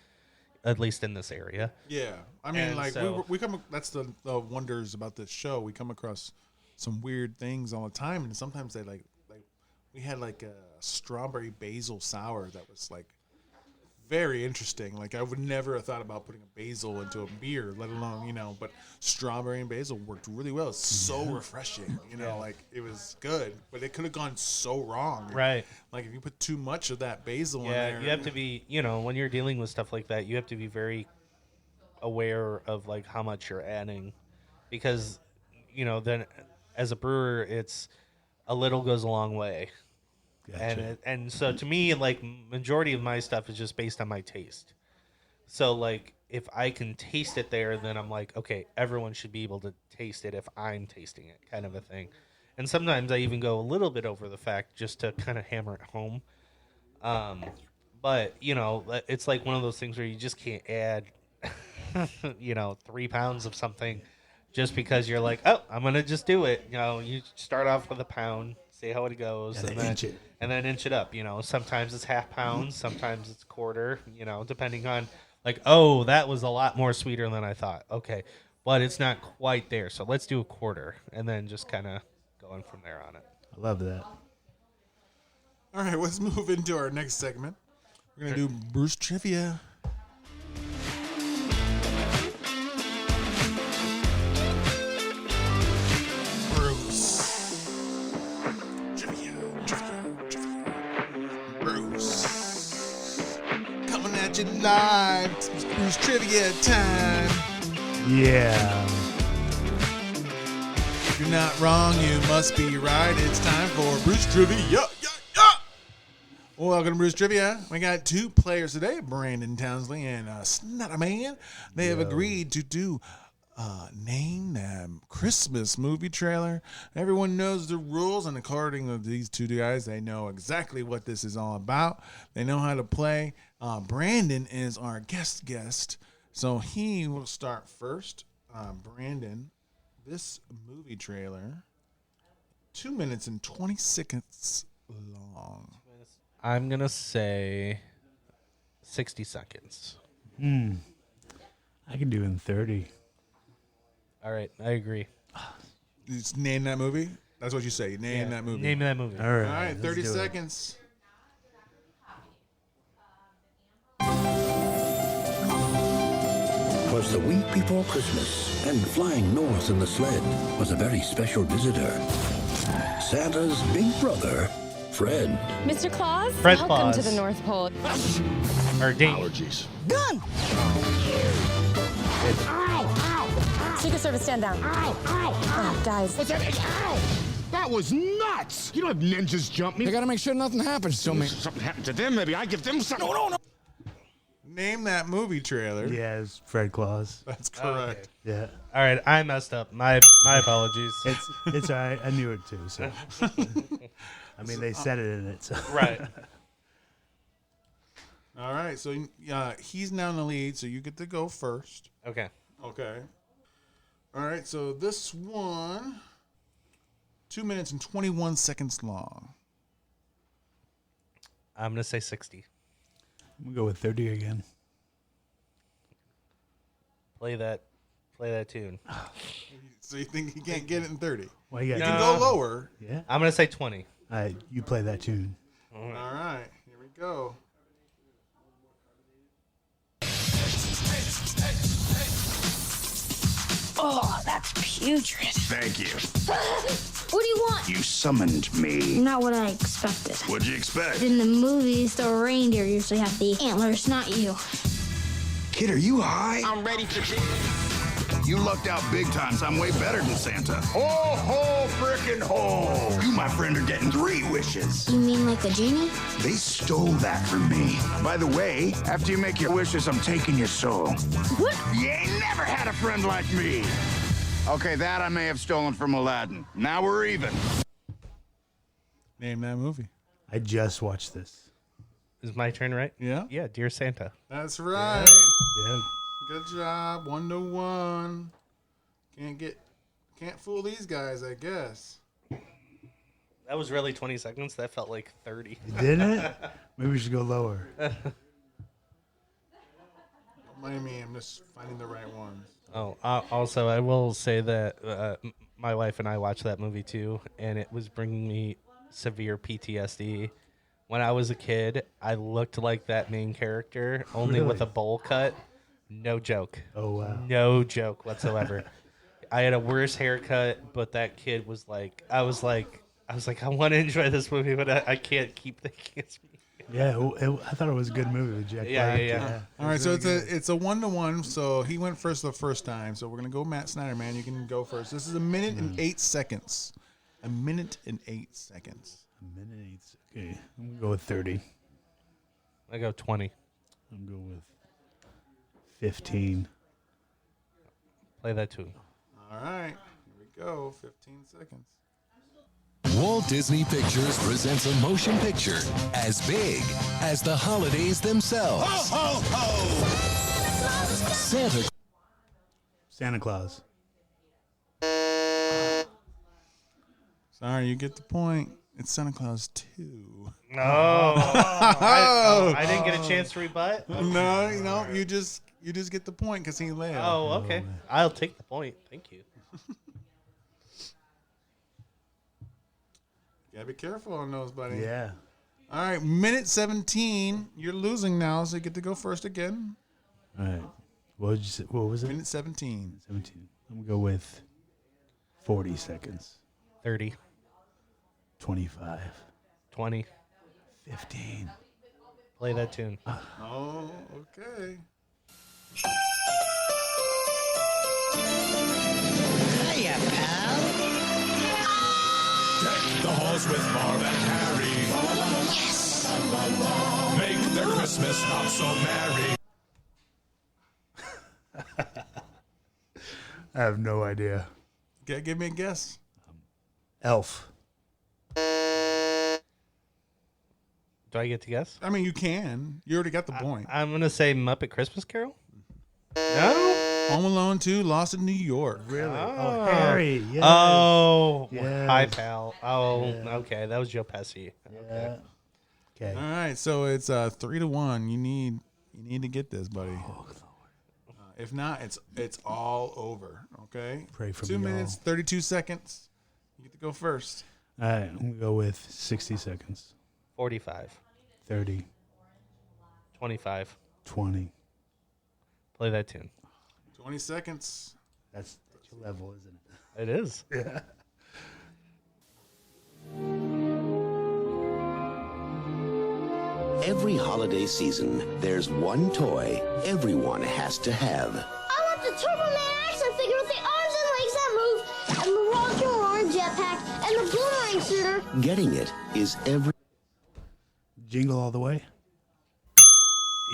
at least in this area. Yeah. I mean, And like, so- we come, that's the wonders about this show. We come across some weird things all the time. And sometimes they like we had like a strawberry basil sour that was like very interesting. Like, I would never have thought about putting a basil into a beer, let alone, but strawberry and basil worked really well. It's so refreshing, like it was good, but it could have gone so wrong. Right. Like, if you put too much of that basil in Yeah, there. you have to be, when you're dealing with stuff like that, you have to be very aware of like how much you're adding, because, then as a brewer, it's a little goes a long way. Gotcha. And so to me, like, majority of my stuff is just based on my taste. So like, if I can taste it there, then I'm like, okay, everyone should be able to taste it if I'm tasting it, kind of a thing. And sometimes I even go a little bit over the fact just to kind of hammer it home. But it's like one of those things where you just can't add 3 pounds of something just because you're like, oh, I'm gonna just do it. You start off with a pound, see how it goes, Gotta and then inch it. inch it up. You know, sometimes it's half pounds, sometimes it's quarter. You know, depending on like, oh, that was a lot more sweeter than I thought. Okay, but it's not quite there, so let's do a quarter, and then just kind of going from there on it. I love that. All right, let's move into our next segment. We're gonna do Bruce Trivia. Bruce. Trivia. Bruce. Coming at you live. It's Bruce Trivia time. Yeah. If you're not wrong, you must be right. It's time for Bruce Trivia. Welcome to Bruce Trivia. We got two players today, Brandon Townsley and Snotterman. They have agreed to do name them Christmas movie trailer. Everyone knows the rules, and according to these two guys, they know exactly what this is all about. They know how to play. Brandon is our guest, so he will start first. Brandon, this movie trailer, 2 minutes and 20 seconds long. I'm gonna say 60 seconds. I can do it in 30. All right, I agree. Just name that movie. That's what you say. Name that movie. Name that movie. All All right. right, 30 let's do it. seconds. Was the week before Christmas, and flying north in the sled was a very special visitor. Santa's big brother, Fred. Mr. Claus, Fred welcome Claus. to the North Pole. Or Dane. Gun! Secret Service, stand down. Oh, guys. What's that? Ow! That was nuts! You don't have ninjas jump me. I gotta make sure nothing happens to me. If something happened to them, maybe I give them something. No. Name that movie trailer. Yeah, it's Fred Claus. That's correct. Yeah. All right, I messed up. My apologies. It's all right. I knew it too. So, I mean, they said it in it. So. Right. All right, so he's now in the lead, so you get to go first. Okay. Okay. All right, so this one, 2 minutes and 21 seconds long. I'm gonna say 60. I'm gonna go with 30 again. Play that tune. So you think he can't get it in 30? Well, you You got can go lower. Yeah. I'm gonna say 20. All right, you play that tune. All right, here we go. Oh, that's putrid. Thank you. What do you want? You summoned me. Not what I expected. What'd you expect? In the movies, the reindeer usually have the antlers, not you. Kid, are you high? I'm ready for You lucked out big time. So I'm way better than Santa. Ho, ho, frickin' ho! You, my friend, are getting 3 wishes. You mean like a genie? They stole that from me. By the way, after you make your wishes, I'm taking your soul. What? You ain't never had a friend like me. Okay, that I may have stolen from Aladdin. Now we're even. Name that movie. I just watched this. Is my turn, right? Yeah? Yeah, Dear Santa. That's right. Yeah. Good job. 1-1. Can't fool these guys, I guess. That was really 20 seconds. That felt like 30. Didn't it? Maybe we should go lower. Don't mind me. I'm just finding the right ones. Oh, also, I will say that my wife and I watched that movie too, and it was bringing me severe PTSD. When I was a kid, I looked like that main character, only with a bowl cut. No joke. Oh, wow. No joke whatsoever. I had a worse haircut, but that kid was like, I was like, I want to enjoy this movie, but I can't keep thinking it's me. Yeah, I thought it was a good movie with Jack Yeah, Black. yeah. All right, so it's a 1-1. So he went first the first time. So we're gonna go Matt Snyder, man. You can go first. This is 1 minute and 8 seconds. 1 minute and 8 seconds. A minute and 8 seconds. Okay, I'm going to go with 30. I go 20. I'm going with 15. Play that too. All right, here we go. 15 seconds. Walt Disney Pictures presents a motion picture as big as the holidays themselves. Ho, ho, ho! Santa Claus. Sorry, you get the point. It's Santa Claus 2. No. I didn't get a chance to rebut. No, you just get the point because he lived. Oh, okay. I'll take the point. Thank you. Gotta be careful on those, buddy. Yeah. All right, minute 17. You're losing now, so you get to go first again. All right. What did you say? What was it? Minute 17. 17. I'm going to go with 40 seconds. 30. 25. 20. 15. Play that tune. Oh, okay. Hiya, pal. Deck the halls with Marv and Harry. Yes. Make their Christmas not so merry. I have no idea. Give me a guess. Elf. Do I get to guess? I mean, you can. You already got the point. I'm going to say Muppet Christmas Carol. No? Home Alone 2, Lost in New York. Really? Oh, Harry. Yes. Oh, Yes. hi, pal. Oh, Yeah. okay. That was Joe Pesci. Yeah. Okay. All right, so it's 3-1. You need to get this, buddy. Oh, If not, it's all over. Okay. Pray for 2 me, minutes, all. 32 seconds. You get to go first. All right. I'm going to go with 60 seconds. 45. 30. 25. 20. Play that tune. 20 seconds. That's your level, isn't it? It is. Yeah. Every holiday season, there's one toy everyone has to have. I want the Turbo Man action figure with the arms and legs that move, and the Roger Roar jetpack, and the boomerang shooter. Getting it is every... Jingle all the way?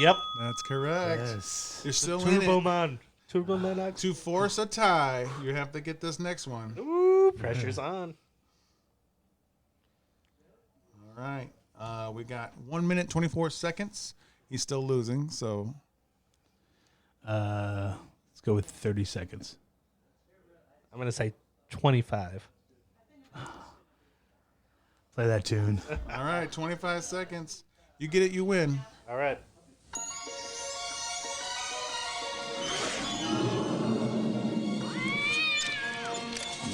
Yep. That's correct. Yes. You're still in Turbo it. Man. Turbo Man X. To force a tie, you have to get this next one. Ooh, pressure's on. All right. We got 1 minute, 24 seconds. He's still losing, so. Let's go with 30 seconds. I'm going to say 25. Play that tune. All right, 25 seconds. You get it, you win. All right.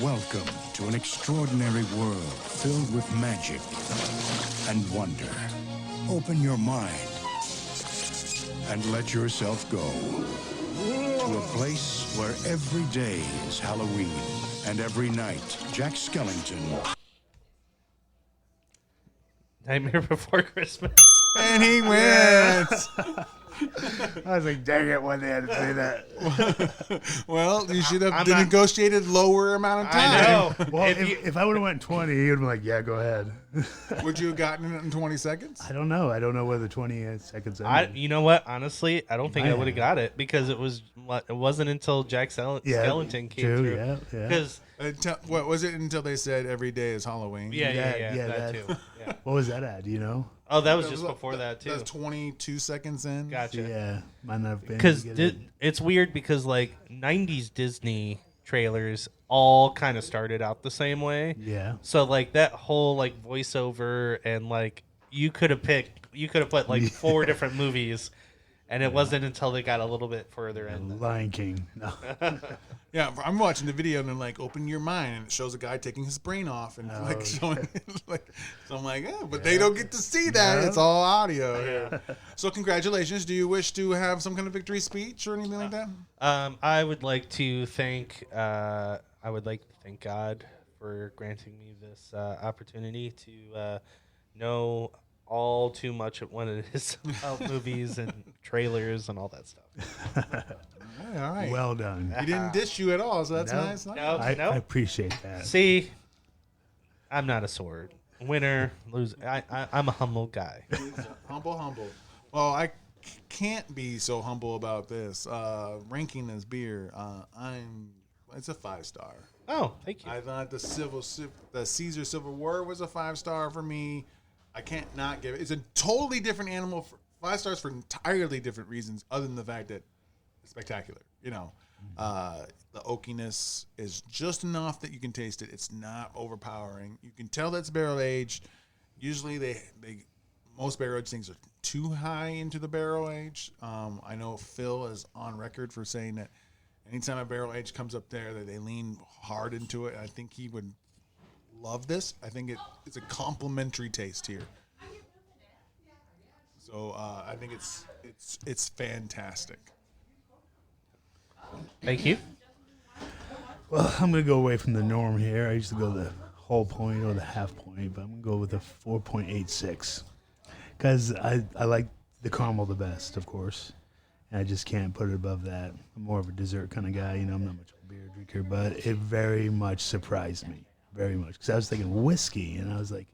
Welcome to an extraordinary world filled with magic and wonder. Open your mind and let yourself go to a place where every day is Halloween and every night Jack Skellington. Nightmare Before Christmas. And he wins. I was like, dang it, when they had to say that. Well, you should have negotiated lower amount of time. I know. Well, if I would have went 20, he would have been like, yeah, go ahead. Would you have gotten it in 20 seconds? I don't know. I don't know whether 20 seconds ended. You know what? Honestly, I don't think I would have have. got it because it wasn't until Jack Skellington came through. Yeah. Because what was it until they said every day is Halloween? yeah, that too. Yeah. What was that at? Do you know? Oh, that was just before that too. That's 22 seconds in. Gotcha. Yeah, might not have been. Because it's weird because like 90s Disney trailers all kind of started out the same way. Yeah. So like that whole like voiceover and like you could have put like 4 different movies, and it wasn't until they got a little bit further in. Lion King. No. Yeah, I'm watching the video and they're like, open your mind, and it shows a guy taking his brain off and like showing, like, so I'm like, but they don't get to see that. No. It's all audio. Yeah. So congratulations. Do you wish to have some kind of victory speech or anything like that? I would like to thank God for granting me this opportunity to know all too much at what it is about movies and trailers and all that stuff. All right. Well done. He didn't dish you at all, so that's No. nice. I appreciate that. See, I'm not a sword. Winner, loser. I'm a humble guy. Humble. Well, I can't be so humble about this. Ranking this beer, it's a 5-star. Oh, thank you. I thought the Caesar Civil War was a 5-star for me. I can't not give it. It's a totally different animal. 5 stars for entirely different reasons, other than the fact that it's spectacular. The oakiness is just enough that you can taste it. It's not overpowering. You can tell that's barrel aged. Usually, most barrel aged things are too high into the barrel age. I know Phil is on record for saying that anytime a barrel age comes up there, that they lean hard into it. I think he would love this. I think it's a complimentary taste here. So I think it's fantastic. Thank you. Well, I'm going to go away from the norm here. I used to go the whole point or the half point, but I'm going to go with a 4.86 because I like the caramel the best, of course. And I just can't put it above that. I'm more of a dessert kind of guy. I'm not much of a beer drinker, but it very much surprised me, very much. Because I was thinking whiskey, and I was like,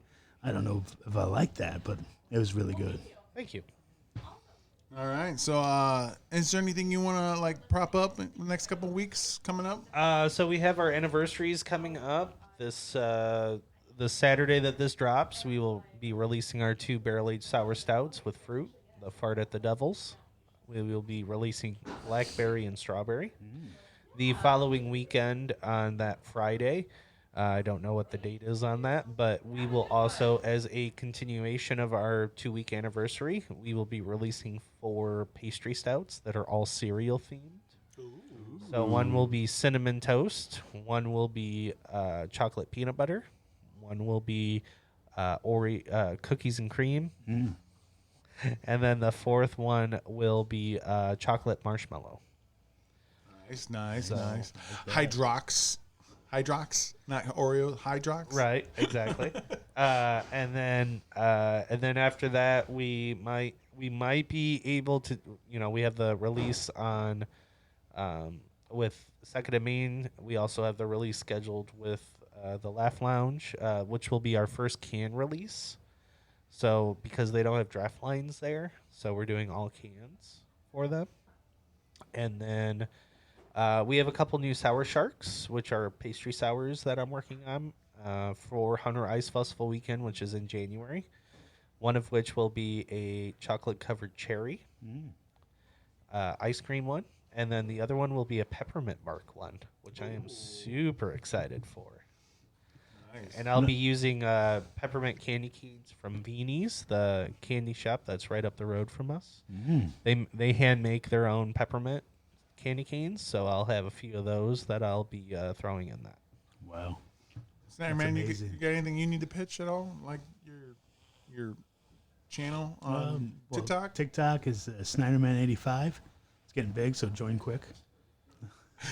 I don't know if I like that, but it was really good. Thank you. All right. So, is there anything you want to prop up in the next couple of weeks coming up? So we have our anniversaries coming up. This Saturday that this drops, we will be releasing our 2 barrel-aged sour stouts with fruit, the Fart at the Devils. We will be releasing blackberry and strawberry. The following weekend on that Friday, I don't know what the date is on that, but we will also, as a continuation of our 2-week anniversary, we will be releasing 4 pastry stouts that are all cereal themed. So one will be cinnamon toast, one will be chocolate peanut butter, one will be cookies and cream, and then the 4th one will be chocolate marshmallow. Nice. Hydrox, not Oreo. Hydrox. Right, exactly. And then after that, we might be able to. We have the release on with Second and Main. We also have the release scheduled with the Laugh Lounge, which will be our first can release. So because they don't have draft lines there, so we're doing all cans for them. And then we have a couple new Sour Sharks, which are pastry sours that I'm working on for Hunter Ice Festival weekend, which is in January. One of which will be a chocolate-covered cherry ice cream one. And then the other one will be a peppermint bark one, which I am super excited for. Nice. And I'll be using peppermint candy canes from Beanie's, the candy shop that's right up the road from us. They hand make their own peppermint candy canes, so I'll have a few of those that I'll be throwing in that. Wow. Snyder, man, you got anything you need to pitch at all? Like your channel on TikTok? TikTok is Snyderman85. It's getting big, so join quick.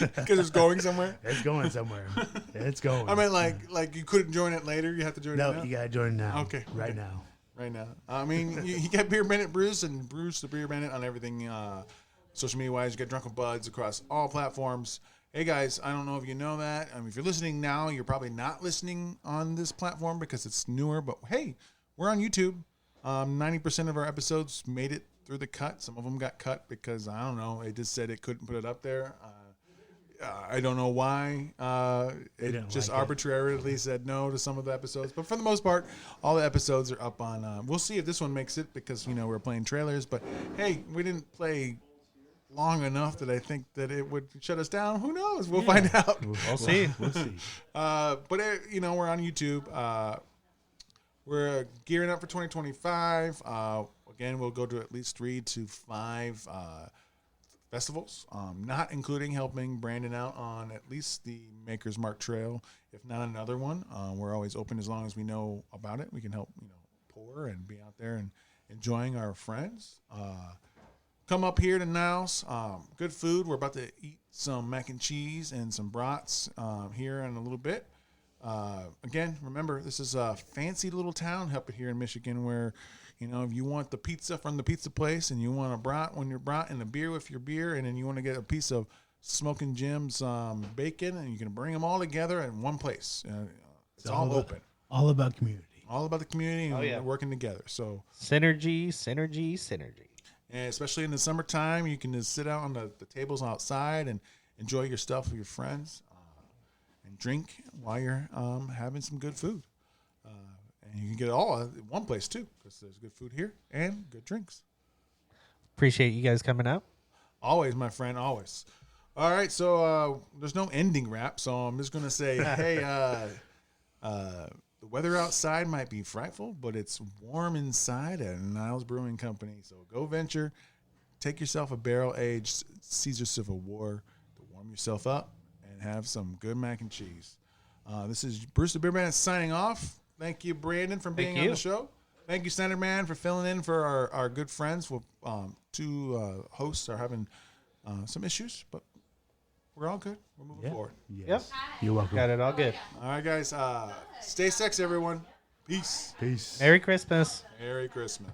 Because it's going somewhere? It's going somewhere. It's going. I mean, like you couldn't join it later? You have to join it now? No, you got to join it now. Okay. Right now. Right now. I mean, you got Beer Bennett Bruce and Bruce the Beer Bennett on everything social media-wise. You got Drunk with Buds across all platforms. Hey, guys, I don't know if you know that. I mean, if you're listening now, you're probably not listening on this platform because it's newer. But, hey, we're on YouTube. 90% of our episodes made it through the cut. Some of them got cut because, I don't know, it just said it couldn't put it up there. I don't know why. It just arbitrarily said no to some of the episodes. But for the most part, all the episodes are up on. We'll see if this one makes it because, we're playing trailers. But, hey, we didn't play long enough that I think that it would shut us down. Who knows? We'll find out. We'll see. We'll see. But, we're on YouTube. We're gearing up for 2025. Again, we'll go to at least 3 to 5 festivals, not including helping Brandon out on at least the Maker's Mark Trail, if not another one. We're always open as long as we know about it. We can help, pour and be out there and enjoying our friends. Come up here to Niles. Good food. We're about to eat some mac and cheese and some brats here in a little bit. Again, remember, this is a fancy little town up here in Michigan where, if you want the pizza from the pizza place and you want a brat when you're brat and a beer with your beer, and then you want to get a piece of Smoking Jim's bacon, and you can bring them all together in one place. It's all open. All about community. All about the community and working together. So synergy. And especially in the summertime, you can just sit out on the tables outside and enjoy your stuff with your friends. And drink while you're having some good food. And you can get it all at one place, too, because there's good food here and good drinks. Appreciate you guys coming out. Always, my friend, always. All right, so there's no ending wrap, so I'm just gonna say, hey, the weather outside might be frightful, but it's warm inside at Niles Brewing Company. So go venture, take yourself a barrel-aged Caesar Civil War to warm yourself up and have some good mac and cheese. This is Bruce the Beer Man signing off. Thank you, Brandon, for being on the show. Thank you, Senator Man, for filling in for our good friends. Two hosts are having some issues, but we're all good. We're moving forward. Yes. Yep. You're welcome. Got it all good. All right, guys. Stay sexy, everyone. Peace. Peace. Merry Christmas. Merry Christmas.